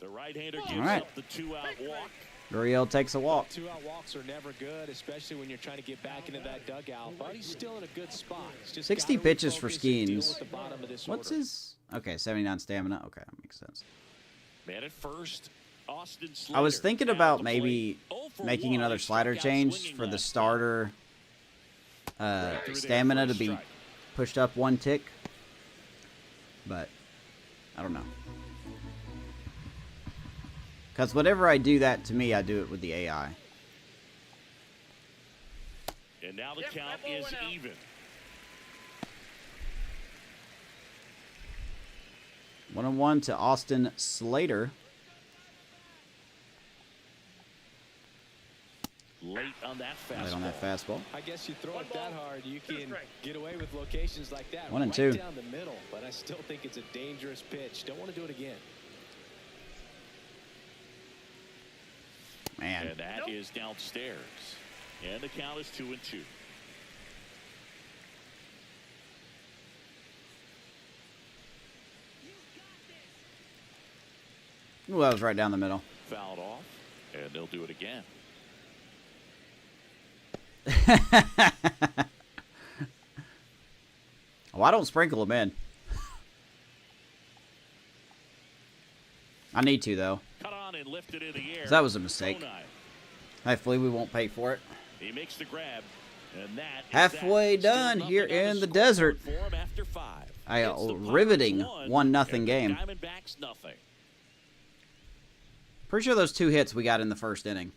The right-hander gives right. up the 2-out walk. Gurriel takes a walk. 2-out walks are never good, especially when you're trying to get back into that dugout. But he's still in a good spot. He's just 60 gotta pitches for refocus and deal Skenes. with the bottom of this What's order. his... Okay, 79 stamina. Okay, that makes sense. Man at first, Austin I was Slater thinking down about the maybe plate. 0 for making 1. another He slider struck out change swinging for the last starter Right through there stamina for to a be strike. pushed up 1 tick. But, I don't know. Because whenever I do that to me, I do it with the AI. And now the count that ball is went out. even. 1-1 to Austin Slater. Late on that fastball. Right on that fastball. I guess you throw One it that ball, hard, you two can strikes. get away with locations like that. 1 and right 2. down the middle, but I still think it's a dangerous pitch. Don't want to do it again. Man. And that is downstairs. And the count is 2-2. Ooh, that was right down the middle. Fouled off. And they'll do it again. Oh, I don't sprinkle them in. I need to, though. Cut on and lifted in the air. That was a mistake. 0-9. Hopefully we won't pay for it. He makes the grab. And that is Halfway that. done Still here nothing on in the scoreboard desert. for him after 5. A It's the Pirates riveting 1-0 and the game. Diamondbacks nothing. Pretty sure those 2 hits we got in the first inning.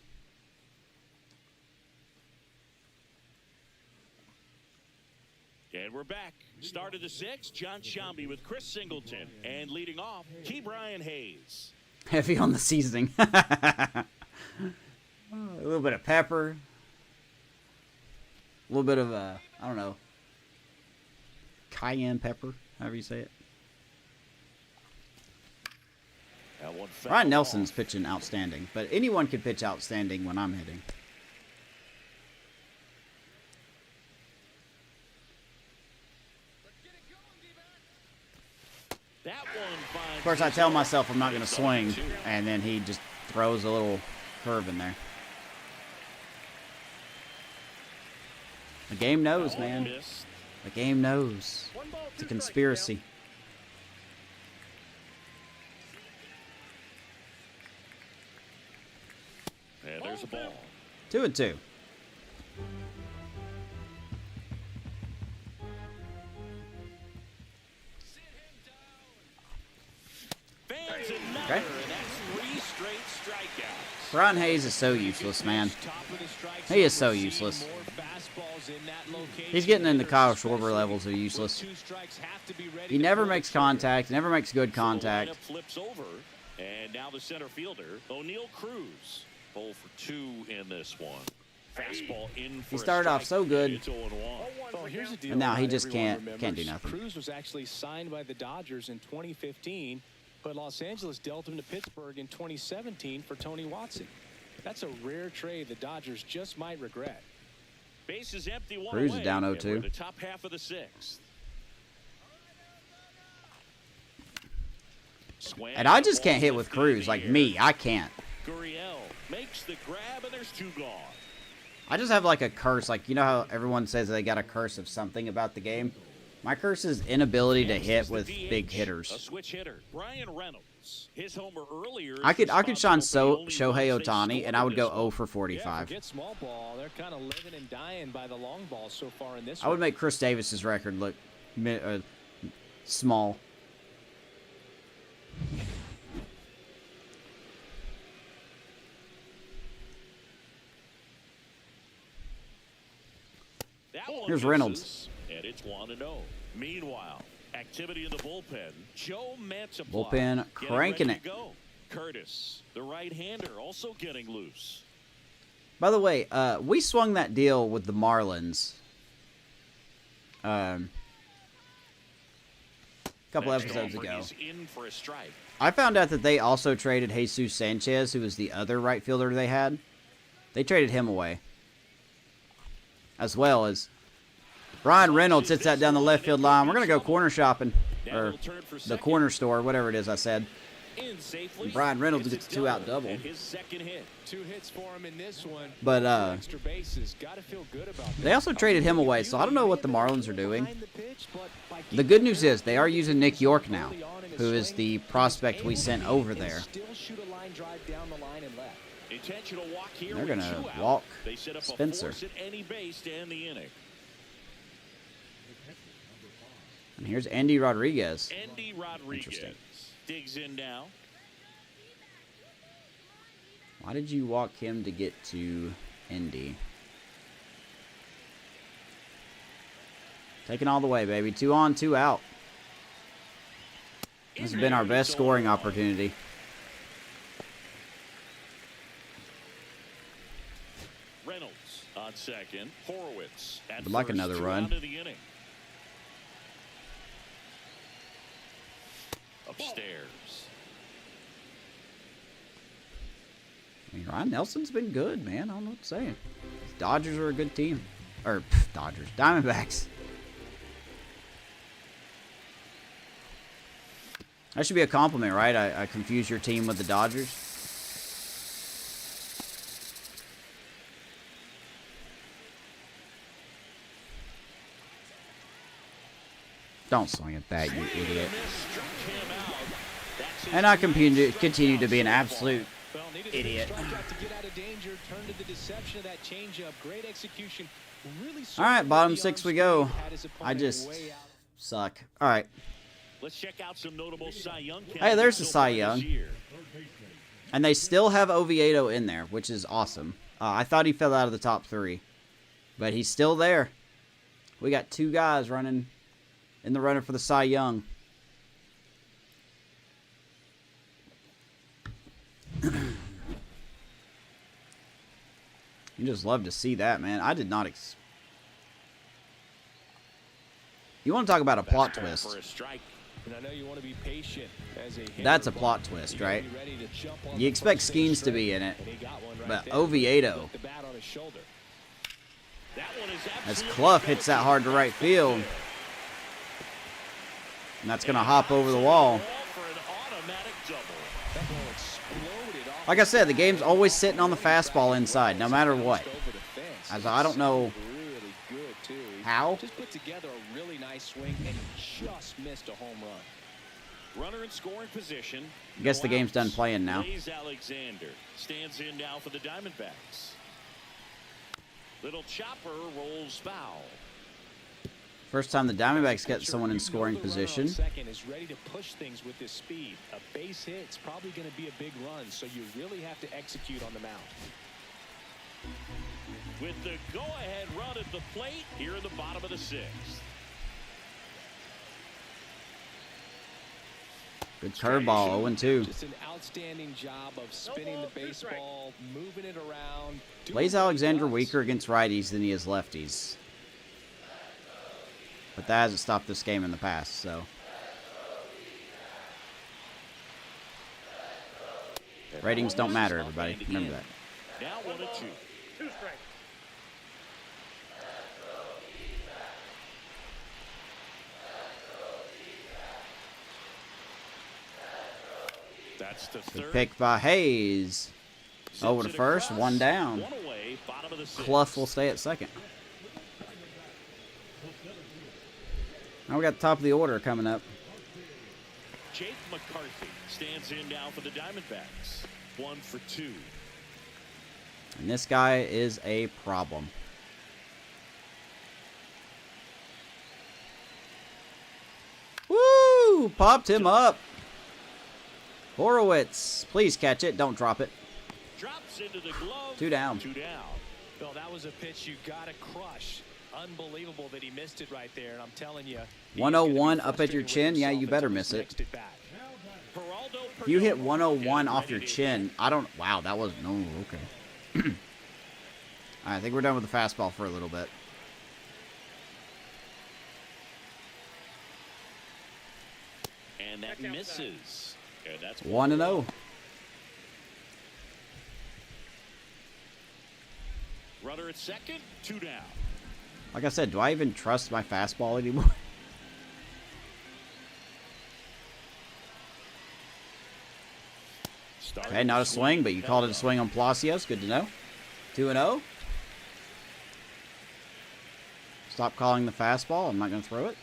And we're back. Start of the 6th, John Shambi with Chris Singleton. And leading off, Key Brian Hayes. Heavy on the seasoning. A little bit of pepper. A little bit of, I don't know, cayenne pepper, however you say it. That one fouled Ryan Nelson's off. pitching outstanding, but anyone could pitch outstanding when I'm hitting. That one finds Of course, I his tell own. myself I'm not going to It's swing, 0-2. and then he just throws a little curve in there. The game knows, That one man. missed. The game knows. One ball, It's a 2 strikes, conspiracy. And there's a ball. 2-2. Fans another, Okay. and that's 3 straight strikeouts. Brian Hayes is so useless, man. He is so useless. He's getting into Kyle Schwarber levels of useless. He never makes contact, never makes good So the contact. lineup flips over, and now the center fielder, O'Neal Cruz, 0 for 2 in this one. Fastball in for He started a off strike. so good. It's 0-1. Well, here's the deal. And now he not just everyone can't do remembers. nothing. Cruz was actually signed by the Dodgers in 2015, but Los Angeles dealt him to Pittsburgh in 2017 for Tony Watson. That's a rare trade the Dodgers just might regret. Base is empty, 1 Cruz is away, down and 0-2. we're in the top half of the 6th. Swing And I and the just can't ball hit with lifted in Cruz. the Like air. me, I can't. Gurriel makes the grab, and there's 2 gone. I just have like a curse. Like, you know how everyone says they got a curse of something about the game? My curse is inability to Next hit is the with DH, big A hitters. switch hitter, Brian Reynolds. His homer earlier. I could shine responsible for the only Shohei runs they Ohtani, and I would scored go in 0 this for Yeah, 45. forget small ball. They're kind of living and dying by the long ball so far in this I would one. make Chris Davis's record look small. That one Here's misses, Reynolds. And it's 1-0. Meanwhile, activity in the bullpen. Joe Mantiply. Bullpen getting cranking ready it. to go. Curtis, the right-hander, also getting loose. By the way, we swung that deal with the Marlins. A couple Next episodes offer, ago. he's in for a strike. I found out that they also traded Jesus Sanchez, who was the other right fielder they had. They traded him away. As well as Brian Reynolds hits that down the left field line. We're going to go corner shopping. Now Or he'll turn for the second. corner store, whatever it is I said. In safely. Brian Reynolds It's a gets a 2-out double. and his second hit. 2 hits for him in this one. But, 4 extra bases. Gotta feel good about that. They also traded him away, so I don't know what the Marlins are doing. Behind the pitch, but by The good news keeping is they are using Nick York now, early on in his who is swing, the he was prospect we able sent to over and there. still shoot a line drive down the line and left. Intentional walk here. They're with gonna 2 out. walk They set up Spencer. a force at any base to end the inning. And here's Andy Rodriguez. Andy Rodriguez Interesting. digs in now. Why did you walk him to get to Indy? Taking all the way, baby. 2 on, 2 out. This has been our best scoring opportunity. Reynolds on second. Horowitz at Would like first, another 2 run. out of the inning. Upstairs. I mean, Ryan Nelson's been good, man. I don't know what to say. The Dodgers are a good team. Or, Dodgers. Diamondbacks. That should be a compliment, right? I confuse your team with the Dodgers. Don't swing at that, you idiot. And I continue to be an absolute idiot. All right, bottom 6 we go. I just suck. All right. Let's check out some notable Cy Young. Hey, there's the so Cy far this Young. year. And they still have Oviedo in there, which is awesome. I thought he fell out of the top 3. But he's still there. We got 2 guys running in the runner for the Cy Young. You just love to see that, man. I did not You want to talk about a plot twist? For a strike. And I know you want to be patient as a hitter, That's a plot twist, you gotta right? be ready to jump on You the expect first inning Skenes to be in it, and he got one right but there. Oviedo, Put the bat on his shoulder. That one is as absolutely Clough hits that hard to right field, and that's going to hop over the wall. For an automatic double. That ball exploded off Like I said, the game's always sitting on the fastball inside, no matter what. over the fence. As I don't know Really good too. He how. just put together a really nice swing and just missed a home run. Runner in scoring position. I guess the No game's done outs. playing now. Blaze Alexander stands in now for the Diamondbacks. Little chopper rolls foul. First time the Diamondbacks get someone in You scoring know the runner on position. second is ready to push things with his speed. A base hit's probably going to be a big run, so you really have to execute on the mound. With the go-ahead run at the plate here in the bottom of the 6th. Good curveball, 0-2. Just an outstanding job of spinning the baseball, moving it around. doing Blaze what he Alexander does. weaker against righties than he is lefties. But that hasn't stopped this game in the past, so. Ratings don't matter, everybody. Remember that. Now 1-2. 2 strikes. That's the Good third. pick by Hayes. Over to Zips it first, across. 1 down. 1 away, bottom of the 6th. Clough will stay at second. Now we got the top of the order coming up. Jake McCarthy stands in now for the Diamondbacks. 1 for 2. And this guy is a problem. Woo! Popped him up. Horowitz. Please catch it. Don't drop it. Drops into the glove. 2 down. 2 down. Well, that was a pitch you got to crush. Unbelievable that he missed it right there, and I'm telling you. he is gonna be 101 up at your frustrated with chin? Yeah, himself you better until miss his it. next at bat. Geraldo If you hit Perdomo 101 is off your ready to chin, I don't... Wow, that was... No, okay. I think we're done with the fastball for a little bit. And that misses. And that's 1-0. Runner at second, 2 down. Like I said, do I even trust my fastball anymore? Okay, not a swing, but you called it a swing on Palacios. Good to know. 2-0. Stop calling the fastball. I'm not going to throw it.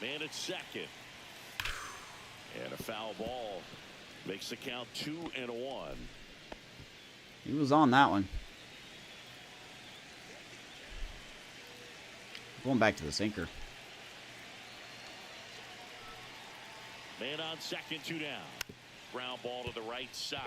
Man at second. And a foul ball. Makes the count 2-1. He was on that one. Going back to the sinker. Man on second, 2 down. ground ball to the right side.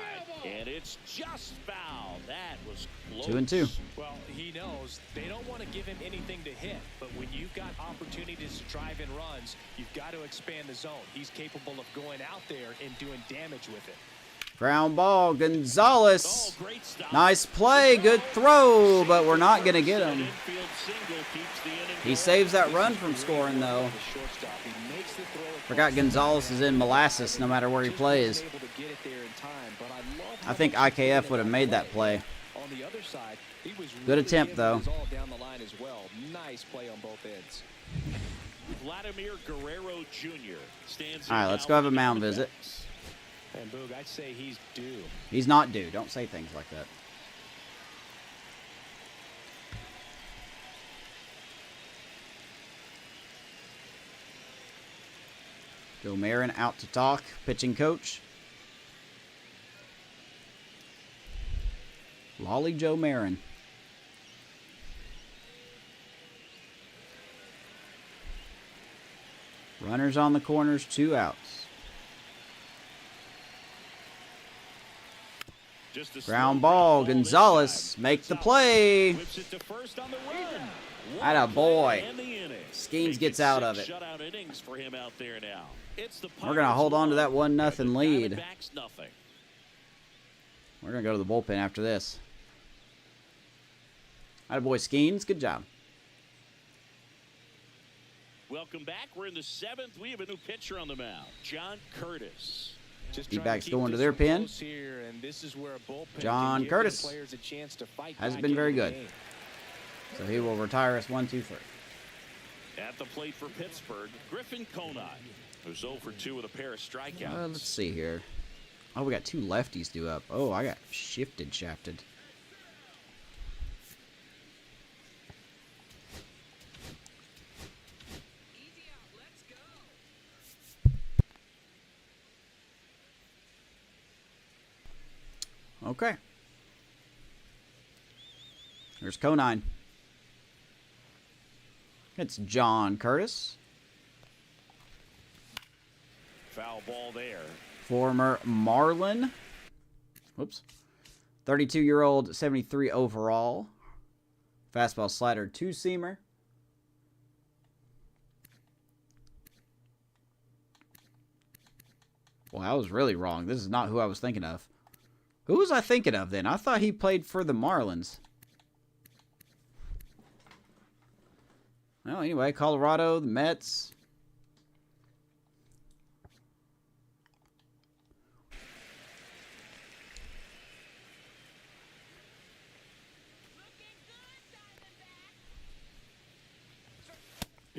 And it's just foul. That was close. 2-2. Well, he knows they don't want to give him anything to hit, but when you've got opportunities to drive in runs, you've got to expand the zone. He's capable of going out there and doing damage with it. Ground ball, Gonzalez. Oh, great stop. Nice play, good throw, but we're not going to get him. He saves that run from scoring, though. Forgot Gonzalez is in molasses no matter where he plays. I think IKF would have made that play. Good attempt, though. Nice play on both ends. Vladimir Guerrero Jr. stands. All right, let's go have a mound visit. And Boog, I'd say he's due. He's not due. Don't say things like that. Joe Marin out to talk. Pitching coach. Lolly Joe Marin. Runners on the corners, 2 outs. Ground ball, Gonzalez, make the play. Atta boy. Skenes gets out of it. We're going to hold on to that 1-0 lead. We're going to go to the bullpen after this. Atta boy, Skenes, good job. Welcome back. We're in the 7th. We have a new pitcher on the mound, John Curtis. Dbacks going to their pen. John Curtis hasn't been very good. So he will retire us 1-2-3. At the plate for Pittsburgh, Griffin Conine, who's 0 for 2 with a pair of strikeouts. Let's see here. Oh, we got 2 lefties due up. Oh, I got shafted. Okay. There's Conine. It's John Curtis. Foul ball there. Former Marlin. Whoops. 32-year-old, 73 overall. Fastball slider, 2-seamer. Well, I was really wrong. This is not who I was thinking of. Who was I thinking of then? I thought he played for the Marlins. Well, anyway, Colorado, the Mets.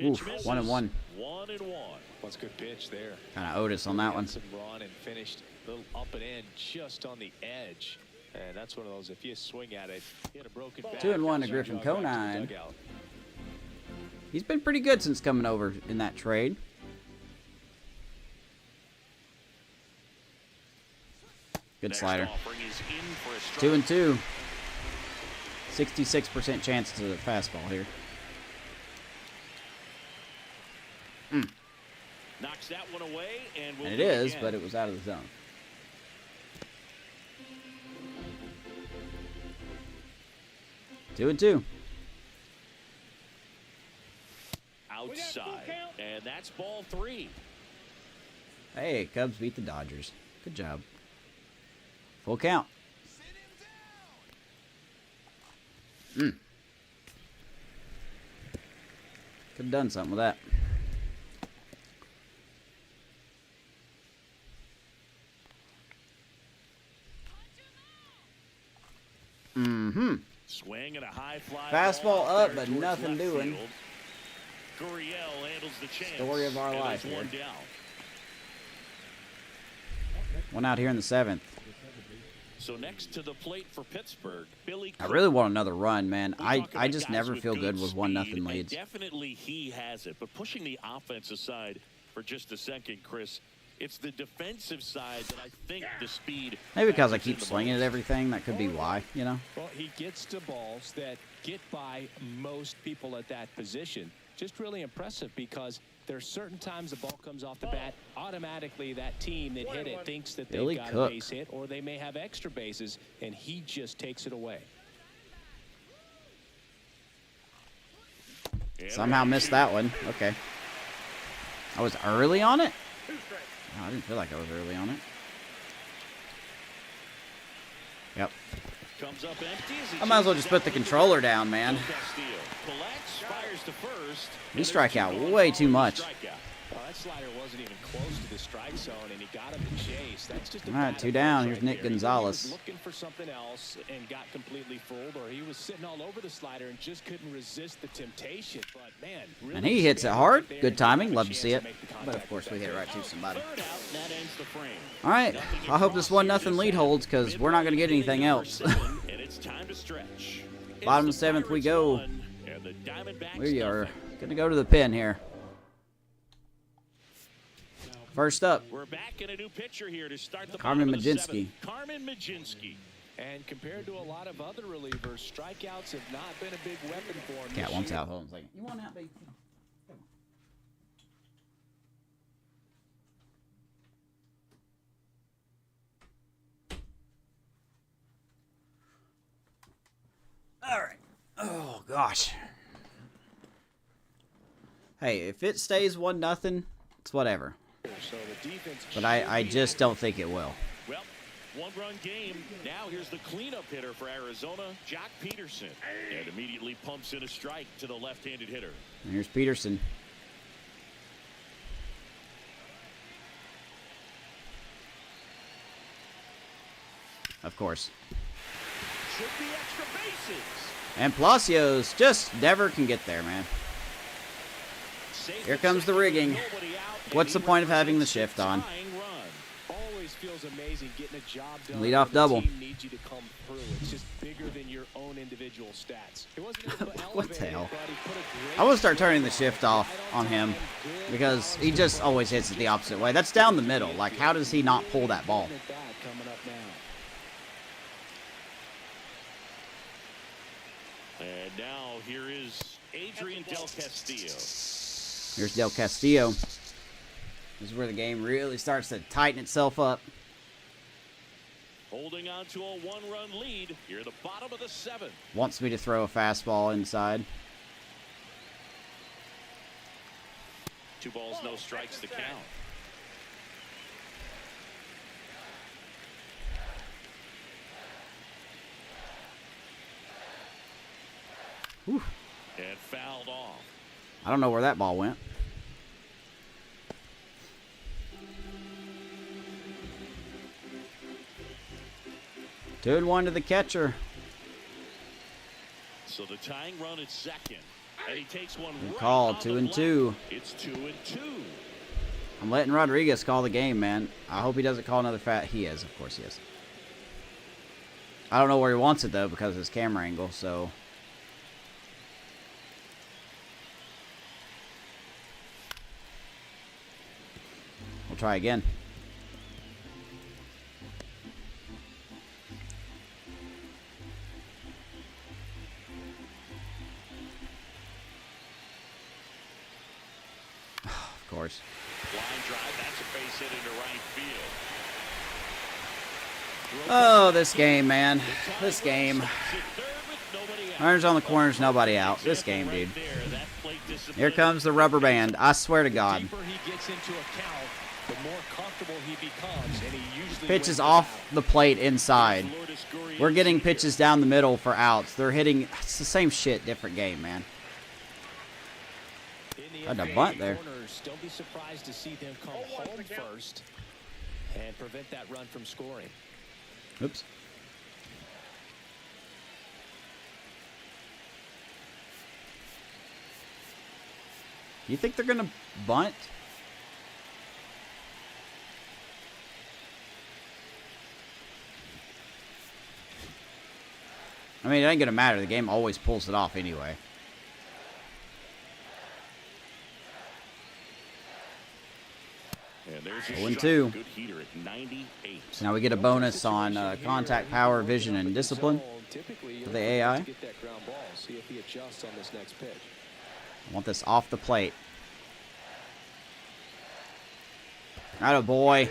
Oof, 1-1. 1-1. That's a good pitch there. Kind of Otis on that one. Some run and finished a little up and in just on the edge. And that's one of those, if you swing at it, hit a broken bat. 2-1 to Griffin Conine. He's been pretty good since coming over in that trade. Good slider. 2-2. 66% chance to the fastball here. Knocks that one away, and it is, but it was out of the zone. 2-2. Outside, and that's ball 3. Hey, Cubs beat the Dodgers. Good job. Full count. Could have done something with that. Swing and a high fly. Fastball up, but nothing doing. Gurriel handles the chance. Story of our life here. One down. One out here in the 7th. So next to the plate for Pittsburgh, Billy. I really want another run, man. I just never feel good with 1-0 leads. Definitely he has it, but pushing the offense aside for just a second, Chris, it's the defensive side that I think the speed. Maybe because I keep swinging at everything. That could be why, you know. Well, he gets to balls that get by most people at that position. Just really impressive because There's certain times the ball comes off the bat, automatically that team that hit it thinks that Billy they've got Cook. a base hit, or they may have extra bases, and he just takes it away. Somehow missed that one. Okay. I was early on it? 2 strikes. No, I didn't feel like I was early on it. Yep. Comes up empty as he I might as well chases just put the out to controller down, man. Castillo collects, fires to first. We strike out way too much. Well, that slider wasn't even close to the strike zone, and he got him to chase. That's just a All right, bad 2 down. approach Here's right Nick there. He Gonzalez. was looking for something else and got completely fooled, or he was sitting all over the slider and just couldn't resist the temptation. But man, really And he hits it standing hard. right there Good and timing. have a Love to chance see it. make the But contact of course, with we that hit it pitch. right to somebody. Third out, and that ends the frame. All right. I hope this 1-0 lead holds because we're not going to get anything else. And it's time to stretch. Bottom It's the 7th we Pirates go. 1 and the Diamondbacks We are nothing. going to go to the pin here. First up, We're back in a new pitcher here to start the Carmen bottom of the Mlodzinski. 7th. Carmen Mlodzinski. And compared to a lot of other relievers, strikeouts have not been a big weapon for him. Cat this wants year. out. Hold on a second. You want out, baby? All right. Oh gosh. Hey, if it stays 1-0, it's whatever. So the defense But I just don't think it will. Well, one-run game. Now here's the cleanup hitter for Arizona, Jock Peterson. And immediately pumps in a strike to the left-handed hitter. And here's Peterson. Of course. Should be extra bases. And Palacios just never can get there, man. Safe Here at comes the second, rigging. nobody out, and What's he the point of having the represents shift a on? tying run. always feels amazing getting a job done. Lead off when the double. team needs you to come through. It's just bigger than your own individual stats. It wasn't able to What elevate the it, hell? but he put a great I will start turning the swing shift on it. off Right on him time, good because he balance just to always hits it the opposite way. That's down the middle. Like, how does he not pull that ball? At bat coming up now. And now here is Adrian Del Castillo. Here's Del Castillo. This is where the game really starts to tighten itself up. Holding on to a one-run lead here at the bottom of the 7th. Wants me to throw a fastball inside. 2 balls, no strikes to count. Whew. And fouled off. I don't know where that ball went. Two and one to the catcher. So the tying run at second. And he takes one Good right call, on the 2 and left. 2. It's 2 and 2. I'm letting Rodriguez call the game, man. I hope he doesn't call another fat. He is, of course he is. I don't know where he wants it, though, because of his camera angle, so... We'll try again. Of course. Line drive, that's a base hit into right field. Oh, this game, man. This game. Runners on the corners, nobody out. This game, dude. Here comes the rubber band. I swear to God. The deeper he gets into a count, the more comfortable he becomes, and he usually Pitches wins off out. the plate inside. We're getting pitches down the middle for outs. They're hitting. It's the same shit, different game, man. In the Had a NBA bunt there. corners, don't be surprised to see them come home first and prevent that run from scoring. Oops. You think they're gonna bunt? I mean, it ain't gonna matter. The game always pulls it off anyway. And there's 0 and 2. Good heater at 98. So now we get a bonus on contact, power, vision, and discipline Typically, for the AI. get that ground ball. See if he adjusts on this next pitch. I want this off the plate. Atta boy.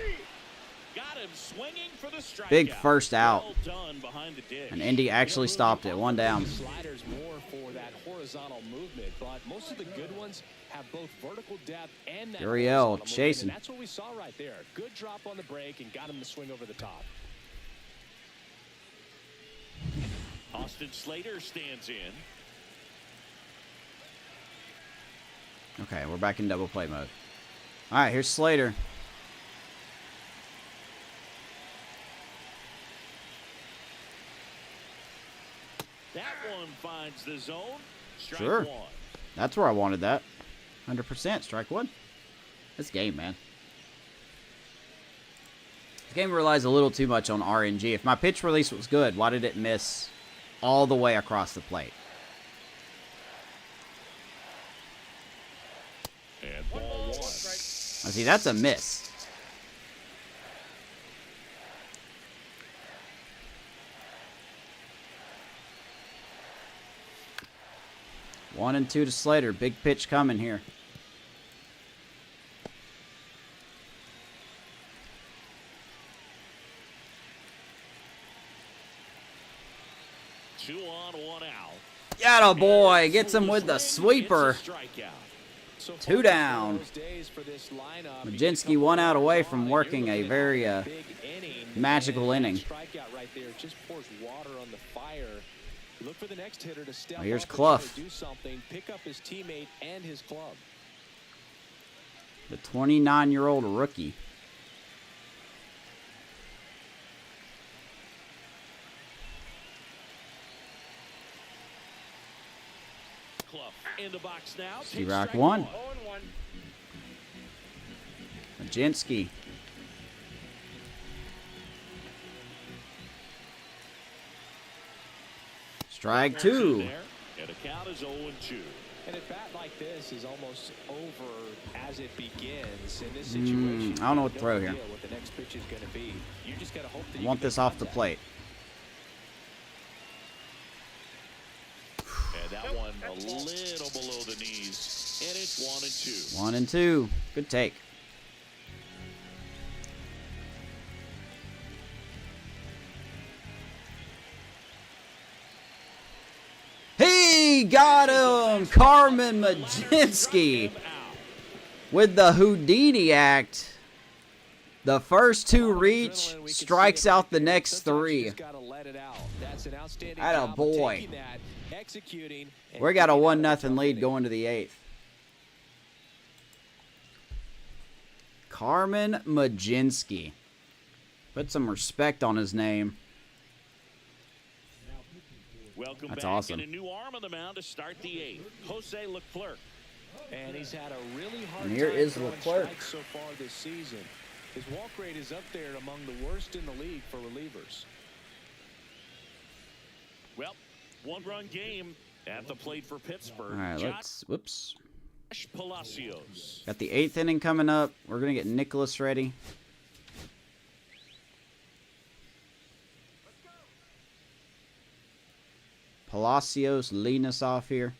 Got him swinging for the strikeout. Big first out. Well done behind the dish. And Indy actually stopped it. One down. Sliders more for that horizontal movement, but most of the good ones have both vertical depth and that Uriel horizontal movement, chasing. and that's what we saw right there. Good drop on the break and got him to swing over the top. Austin Slater stands in. Okay, we're back in double play mode. All right, here's Slater. That one finds the zone. Strike Sure. one. That's where I wanted that. 100% strike one. This game, man. This game relies a little too much on RNG. If my pitch release was good, why did it miss all the way across the plate? And ball one. I see, that's a miss. One and two to Slater. Big pitch coming here. Two on, one out. Yatta boy, gets him with the sweeper. It's a strikeout. So far, Two down. those days for this lineup, Majinski 1 out away from working a very big inning, magical and inning. Strikeout right there just pours water on the fire. Look for the next hitter to step Here's up and Clough. try to do something, pick up his teammate and his club. The 29-year-old rookie. Clough in the box now. C-Rock Strike 1. 0-1. Majinski. Strike two. There, and the count is 0-2. And a bat like this is almost over as it begins. In this situation, I don't know what you to throw have no here. idea what the next pitch is going to be. You just got to hope that I you want can this make off the contact. plate. And that one a little below the knees. And it's 1-2. 1 and 2. Good take. He got him! Carmen Majinski with the Houdini act. The first two reach, strikes out the next three. Atta boy. We got a 1-0 lead going to the 8th. Carmen Majinski. Put some respect on his name. Welcome That's back. awesome. And a new arm on the mound to start the 8th. Jose Leclerc. And he's had a really hard And here time is throwing Leclerc. strikes so far this season. His walk rate is up there among the worst in the league for relievers. Well, one-run game at the plate for Pittsburgh. All right, Josh let's. Whoops. Palacios. Got the 8th inning coming up. We're going to get Nicholas ready. Palacios leading us off here.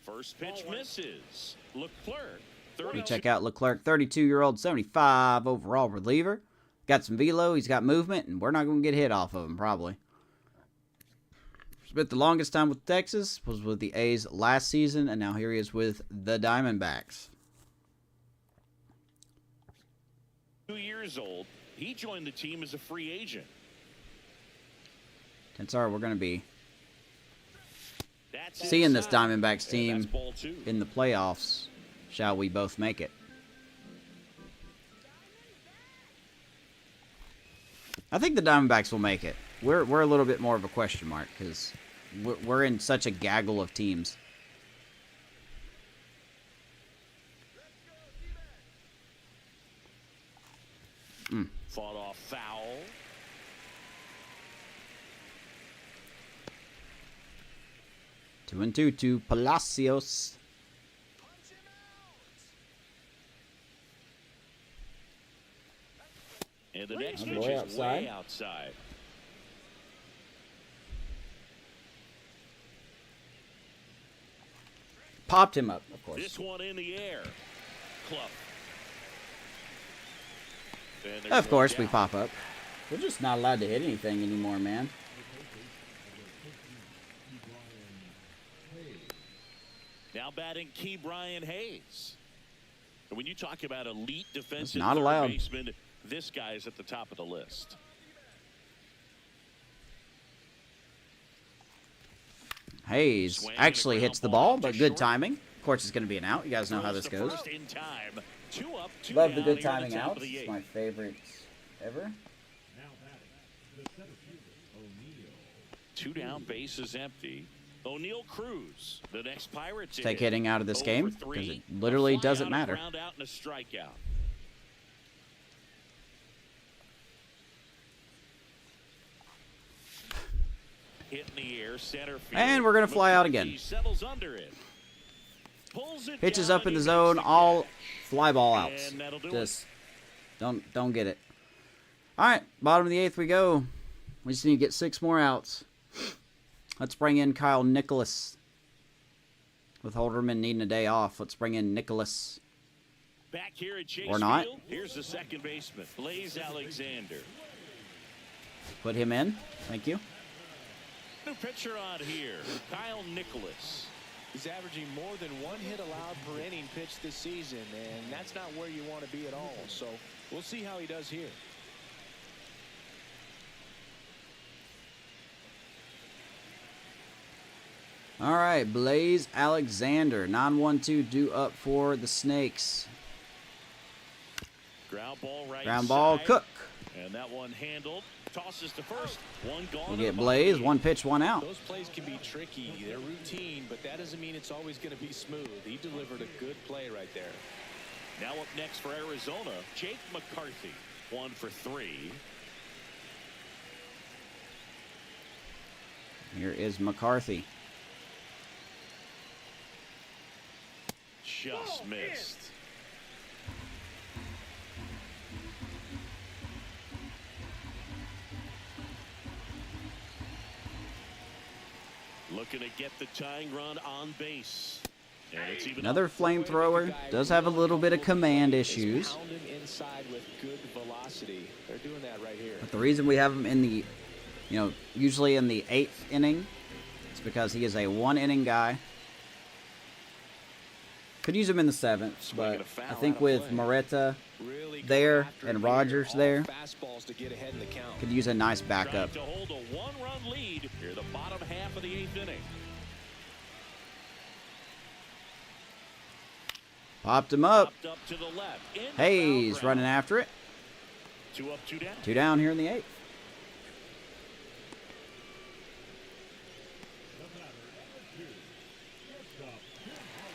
First pitch misses. Leclerc. You check out Leclerc, 32-year-old, 75 overall reliever. Got some velo, he's got movement, and we're not going to get hit off of him, probably. Spent the longest time with Texas, was with the A's last season, and now here he is with the Diamondbacks. 2 years old. He joined the team as a free agent. Tensar, we're going to be That's seeing this inside. Diamondbacks And that's team ball 2. in the playoffs. Shall we both make it? I think the Diamondbacks will make it. We're a little bit more of a question mark because we're in such a gaggle of teams. Fought off foul. Two and two to Palacios. And the next Boy, pitch is outside. way outside. Popped him up, of course. This one in the air. Club. Of course, we pop up. We're just not allowed to hit anything anymore, man. Now batting Key Brian Hayes. And when you talk about elite defensive not allowed. baseman, this guy is at the top of the list. Hayes actually hits the ball, but good timing. Of course, it's going to be an out. You guys know how this goes. Love the good timing outs. It's my favorite ever. 2 down, bases empty. O'Neill Cruz, the next Pirate to Take hitting out of this game because it literally doesn't matter. Ground out and a strikeout. Hit in the air, center field. And we're going to fly out again. Settles under it. Pitches up in the zone, all fly ball outs. Just don't get it. All right, bottom of the 8th we go. We just need to get 6 more outs. Let's bring in Kyle Nicholas. With Holderman needing a day off, let's bring in Nicholas. Back here at Chase Or not. Field, here's the second baseman, Blaze Alexander. Put him in. Thank you. New pitcher on here, Kyle Nicholas. He's averaging more than 1 hit allowed per inning pitched this season, and that's not where you want to be at all. So we'll see how he does here. All right, Blaze Alexander, 9-1-2 due up for the Snakes. Ground ball right Ground ball, side. Cook. And that one handled. Tosses to first. One gone. We get Blaze, 1 pitch, 1 out. Those plays can be tricky. They're routine, but that doesn't mean it's always going to be smooth. He delivered a good play right there. Now up next for Arizona, Jake McCarthy. 1 for 3. Here is McCarthy. Just missed. Looking to get the tying run on base. And it's even Another flamethrower. Does have a little bit of command issues. Pound him inside with good velocity. They're doing that right here. But the reason we have him in the, usually in the 8th inning, is because he is a 1-inning guy. Could use him in the 7th, but I think with Moreta there and Rogers there, could use a nice backup. to hold a 1-run lead near the bottom half of the 8th inning. Popped him up. Popped up to the left. In the Hayes foul running ground. after it. 2 up, 2 down. 2 down here in the 8th.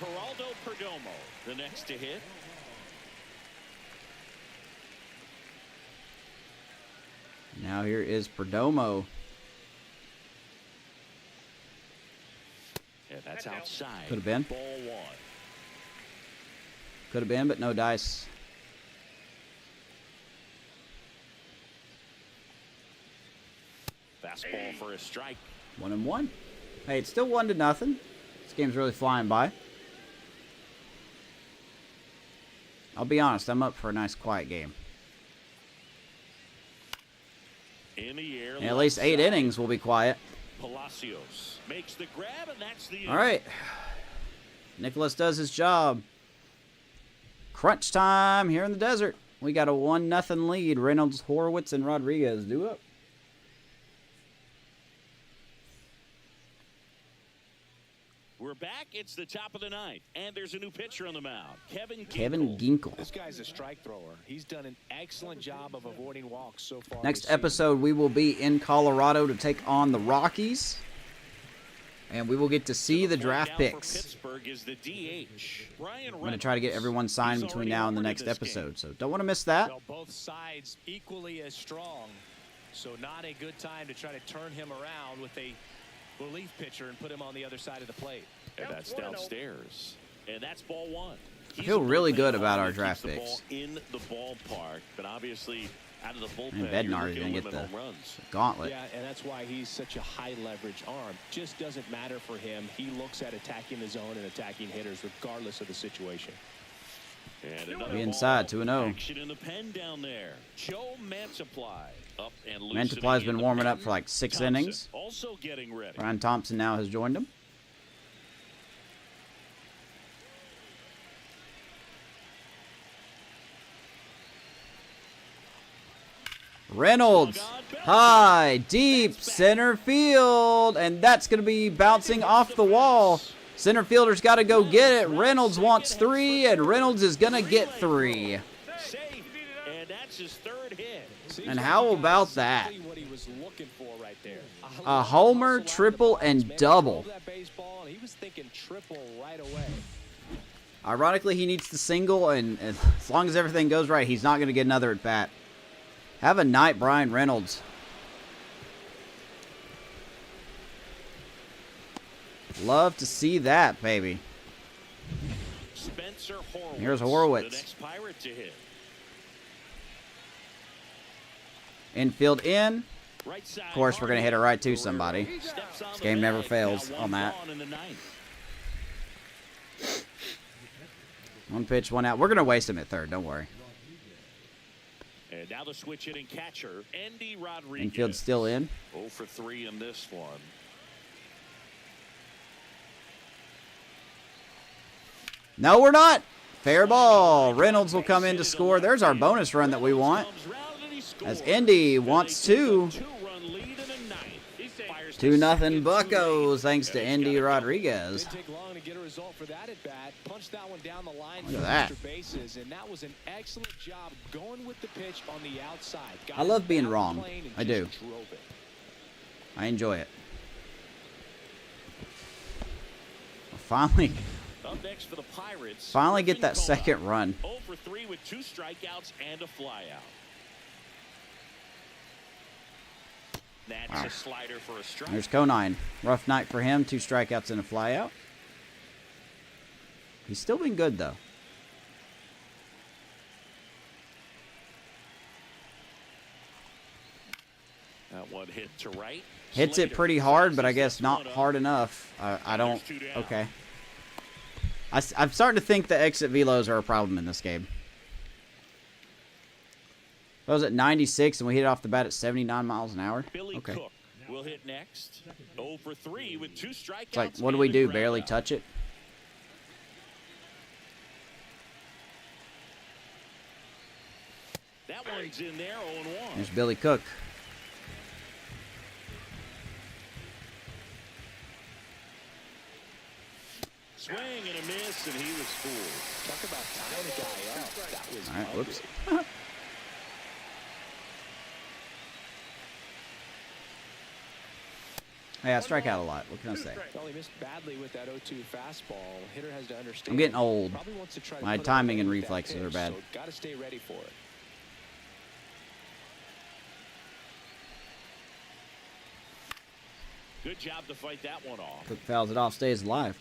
Geraldo Perdomo, the next to hit. Now here is Perdomo. And that's outside. Could have been. Ball 1. Could have been, but no dice. Fastball for a strike. 1-1. Hey, it's still 1-0. This game's really flying by. I'll be honest, I'm up for a nice quiet game. In the air. And at least 8 innings will be quiet. Palacios makes the grab, and that's the All right. Nicholas does his job. Crunch time here in the desert. We got a 1-0 lead. Reynolds, Horowitz, and Rodriguez do up. We're back. It's the top of the 9th, and there's a new pitcher on the mound, Kevin Kevin Ginkel. This guy's a strike thrower. He's done an excellent job of avoiding walks so far. Next episode, we will be in Colorado to take on the Rockies. And we will get to see the draft picks. Pittsburgh is the DH. I'm going to try to get everyone signed between now and the next episode. So don't want to miss that. Well, both sides equally as strong. So not a good time to try to turn him around with a relief pitcher and put him on the other side of the plate. And that's downstairs. And that's ball 1. I feel really good about our draft Keeps the picks. ball in the ballpark, but obviously out of the bullpen, And Bednar is you're going to looking get at the home runs. gauntlet. Yeah, and that's why he's such a high leverage arm. Just doesn't matter for him. He looks at attacking the zone and attacking hitters regardless of the situation. And another Be inside, ball. 2-0. Action in the pen down there. Joe Mantiply up and Mantiply's been warming up for like 6 Thompson innings. also getting ready. Ryan Thompson now has joined him. Reynolds, high, deep, center field, and that's going to be bouncing off the wall. Center fielder's got to go get it. Reynolds wants 3, and Reynolds is going to get 3. Safe, and that's his 3rd hit. And how about that? A homer, triple, and double. Ironically, he needs the single, and as long as everything goes right, he's not going to get another at bat. Have a night, Brian Reynolds. Love to see that, baby. Spencer Horwitz, Here's Horwitz. the next Pirate to hit. Infield in. Right side, Of course, we're going to hit it right to somebody. steps on This the game never bag. fails Now on one that. gone in the 9th. 1 pitch, 1 out. We're going to waste him at 3rd. Don't worry. And now the switch hitting catcher, Andy Rodriguez. Infield still in. 0 for 3 in this one. No, we're not. Fair ball. Reynolds will come in to score. There's our bonus run that we want. As Indy wants 2. 2-0 Buccos, thanks to Indy Rodriguez. Didn't take long to get a result for that at bat. Punched that one down the line Look for at that. extra bases, and that was an excellent job going with the pitch on the outside. Got I love it being down the wrong. plane and I just do. drove it. I enjoy it. Finally, Up next for the Pirates. finally get that Griffin second Cola. run. 0 for 3 with 2 strikeouts and a flyout. That's a slider for a strike. There's Conine. Rough night for him. 2 strikeouts and a flyout. He's still been good, though. That one hit to right. Hits it pretty hard, but I guess not hard enough. I don't... Okay. I'm starting to think the exit velos are a problem in this game. I was at 96, and we hit it off the bat at 79 miles an hour. Billy Okay. Cook will hit next. 0 for 3 with 2 strikeouts. It's like, what do we and a do? ground Barely out. touch it? That one's in there, 0-1. There's Billy Cook. Swing and a miss, and he was fooled. Talk about tying a guy up. That was All right, ugly. whoops. Hey, I strike out a lot. What can I say? Well, he missed badly with that 0-2 fastball. Hitter has to understand. I'm getting old. Probably wants to try to My put it timing away and with that reflexes are pitch, bad. So got to stay ready for it. Good job to fight that one off. Cook fouls it off, stays alive.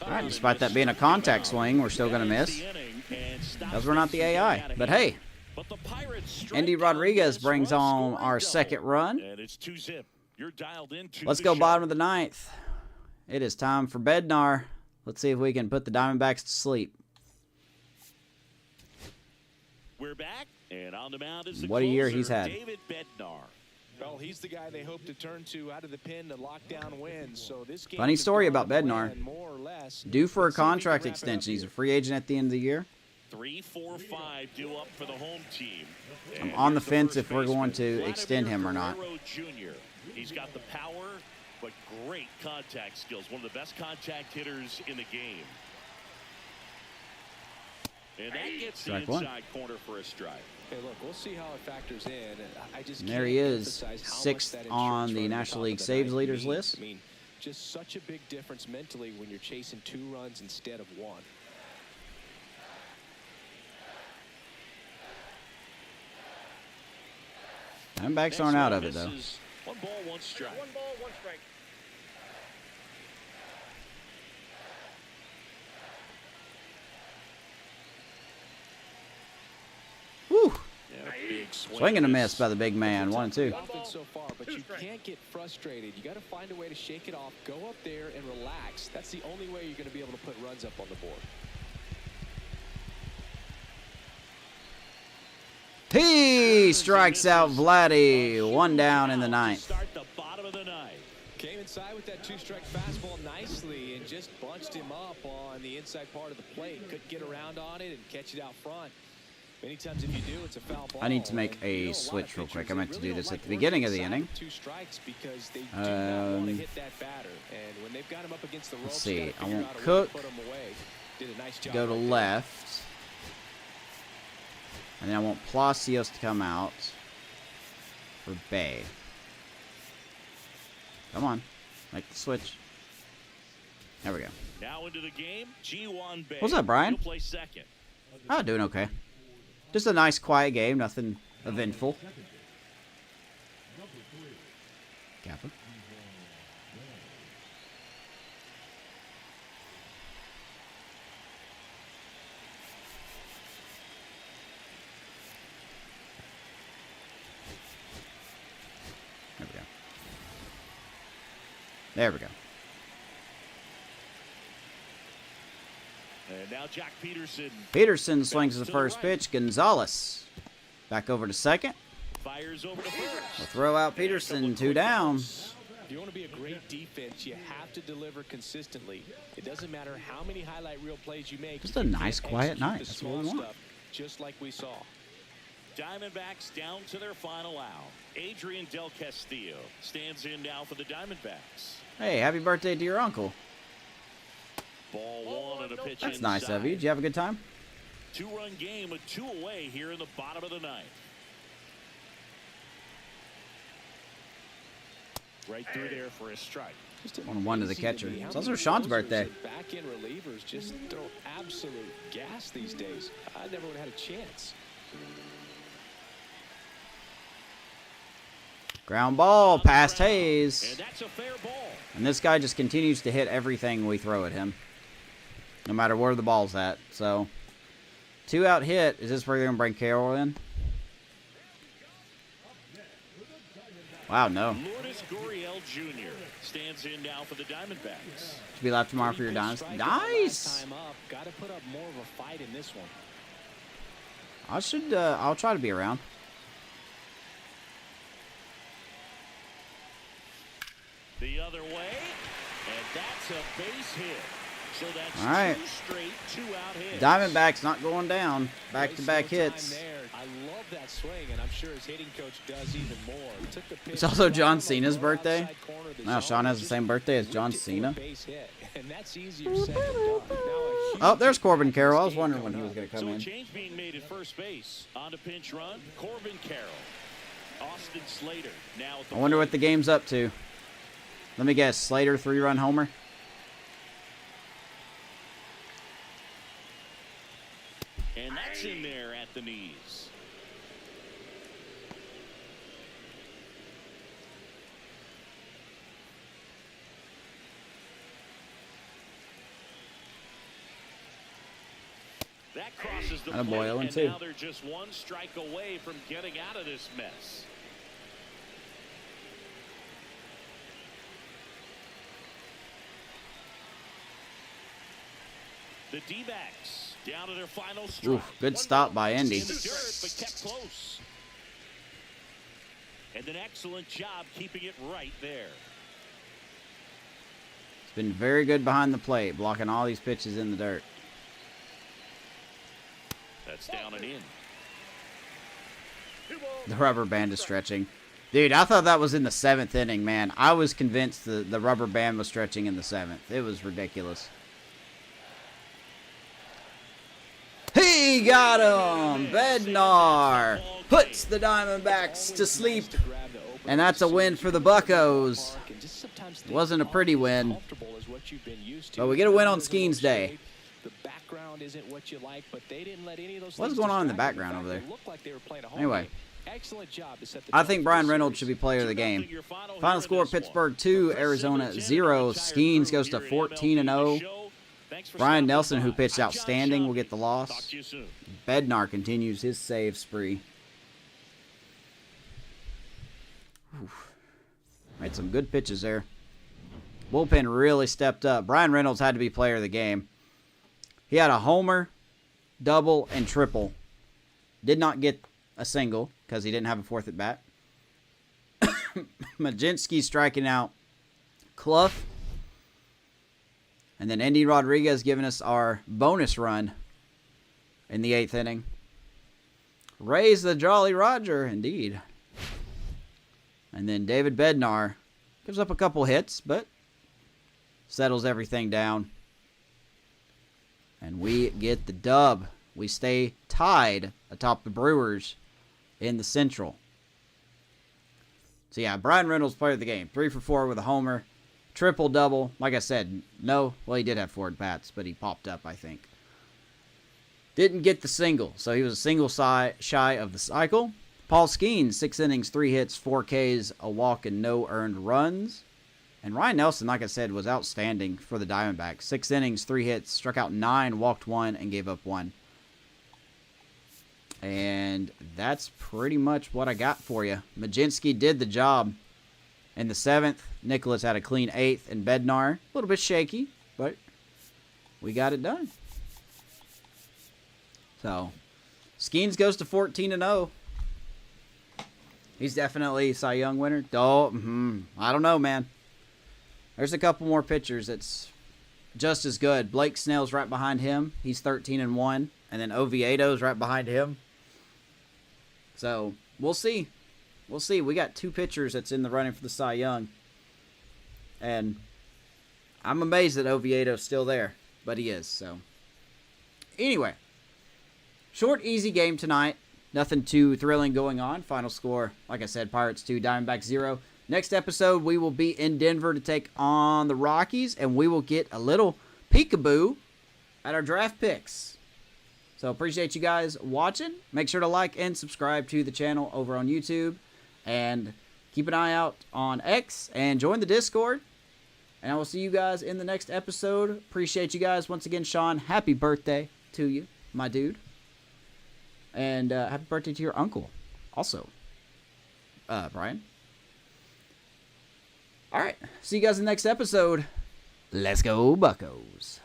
All right, despite that being a contact swing, we're still going to miss. Because we're not the AI. But hey, Andy Rodriguez brings on our second run. And it's 2-zip. You're dialed into Let's the go show. bottom of the 9th. It is time for Bednar. Let's see if we can put the Diamondbacks to sleep. We're back, and on the mound is the What a year closer, he's had. David Bednar. Well, he's the guy they hope to turn to out of the pen to lock down wins. So this game Funny could story go about on to Bednar. win, more or less. Due for a Let's see if he can contract wrap it up extension. He's a here. free agent at the end of the year. 3, 4, 5 due up for the home team. I'm And on the here's fence first if we're going to baseman, extend him or not. Vladimir Guerrero Jr. He's got the power, but great contact skills. One of the best contact hitters in the game. And that gets the Strike one. inside corner for a strike. Hey, look, we'll see how it factors in. I just And there can't he is, emphasize how much sixth that on insurance the run at National top League of the saves ninth leaders means. list. I mean, just such a big difference mentally when you're chasing 2 runs instead of 1. Diamondbacks aren't out of it, though. 1 ball, 1 strike. 1 ball, 1 strike. Whew. Yeah, big swing Swing and a and miss by the big man. 1 and 2. 1 ball, so far, but you can't get frustrated. You got to find a way to shake it off, go up there and relax. That's the only way you're going to be able to put runs up on the board. He strikes out Vladdy. 1 down in the 9th. Start the bottom of the 9th. Came inside with that 2-strike fastball nicely and just bunched him up on the inside part of the plate. Couldn't get around on it and catch it out front. Many times if you do, it's a foul ball. I need to make a switch real quick. I meant to do this at the beginning of the inning. 2 strikes because they do not want to hit that batter. And when they've got him up against the ropes, Let's see. I want want Cook Did a nice job go to left. And then I want Palacios to come out for Bay. Come on. Make the switch. There we go. Now into the game, G1 Bay. What's up, Brian? He'll play second. Oh, doing okay. Just a nice, quiet game. Nothing eventful. Kappa. There we go. There we go. And now Jack Peterson Peterson swings the first pitch. Gonzalez back over to second. fires over to We'll first. throw out Peterson. 2 down. If you want to be a great defense, you have to deliver consistently. It doesn't matter how many highlight reel plays you make. Just a you nice, can't quiet execute night. the That's what we small want. stuff, just like we saw. Diamondbacks down to their final out. Adrian Del Castillo stands in now for the Diamondbacks. Hey, happy birthday to your uncle. Ball 1 and a pitch That's inside. nice of you. Did you have a good time? 2-run game with 2 away here in the bottom of the 9th. Right through there for a strike. Just On 1 to the amazing catcher. me how It's also many Sean's closers birthday. and back-end relievers just throw absolute gas these days. I never would have had a chance. Ground ball past Hayes. And that's a fair ball. And this guy just continues to hit everything we throw at him. No matter where the ball's at. So, 2-out hit. Is this where they're going to bring Carroll in? Wow, no. Lourdes Gurriel Jr. stands in now for the Diamondbacks. To be left tomorrow for your dynasty. Nice! Got to put up more of a fight in this one. I'll try to be around. The other way, and that's a base hit. So that's All right. 2 straight 2-out hits. Diamondbacks not going down. Back-to-back hits. I love that swing, and I'm sure his hitting coach does even more. Took the pitch It's also John down Cena's the lower birthday. outside corner of the Wow, zone, Sean has the just same birthday as moved John it for a Cena. base hit, and that's easier said than done. Now a Oh, huge there's impact Corbin on Carroll. I this was game wondering when he coming was going to So come a in. change being made at first base. On to pinch run, Corbin Carroll. Austin Slater now at the I wonder what plate. the game's up to. Let me guess. Slater 3-run homer. And that's in there at the knees. That crosses the Atta boy, plate, 0-2. and now they're just 1 strike away from getting out of this mess. The D-backs down to their final strike. Oof, good stop by Indy. In the dirt, but kept close. And an excellent job keeping it right there. It's been very good behind the plate, blocking all these pitches in the dirt. That's down and in. The rubber band is stretching. Dude, I thought that was in the 7th inning, man. I was convinced the rubber band was stretching in the 7th. It was ridiculous. He got him! Bednar puts the Diamondbacks to sleep. And that's a win for the Buccos. It wasn't a pretty win, but we get a win on Skenes Day. What's going on in the background over there? Anyway, I think Brian Reynolds should be player of the game. Final score, Pittsburgh 2, Arizona 0. Skenes goes to 14-0. Brian Nelson, who pitched outstanding, will get the loss. Bednar continues his save spree. Made some good pitches there. Bullpen really stepped up. Brian Reynolds had to be player of the game. He had a homer, double, and triple. Did not get a single because he didn't have a fourth at bat. Majinski striking out Clough. And then Andy Rodriguez giving us our bonus run in the 8th inning. Raise the Jolly Roger, indeed. And then David Bednar gives up a couple hits, but settles everything down. And we get the dub. We stay tied atop the Brewers in the Central. So yeah, Brian Reynolds, player of the game. 3 for 4 with a homer. Triple double. Like I said, well, he did have 4 at bats, but he popped up, I think. Didn't get the single, so he was a single shy of the cycle. Paul Skenes, 6 innings, 3 hits, 4 Ks, a walk, and no earned runs. And Ryan Nelson, like I said, was outstanding for the Diamondbacks. 6 innings, 3 hits, struck out 9, walked 1, and gave up 1. And that's pretty much what I got for you. Majinski did the job in the 7th. Nicholas had a clean 8th, and Bednar, a little bit shaky, but we got it done. So, Skenes goes to 14-0. He's definitely Cy Young winner. I don't know, man. There's a couple more pitchers that's just as good. Blake Snell's right behind him. He's 13-1. And then Oviedo's right behind him. So, we'll see. We'll see. We got 2 pitchers that's in the running for the Cy Young. And I'm amazed that Oviedo's still there. But he is, so. Anyway. Short, easy game tonight. Nothing too thrilling going on. Final score, like I said, Pirates 2, Diamondbacks 0. Next episode, we will be in Denver to take on the Rockies, and we will get a little peekaboo at our draft picks. So appreciate you guys watching. Make sure to like and subscribe to the channel over on YouTube. And keep an eye out on X and join the Discord. And I will see you guys in the next episode. Appreciate you guys. Once again, Sean, happy birthday to you, my dude. And happy birthday to your uncle also, Brian. All right. See you guys in the next episode. Let's go, Buccos.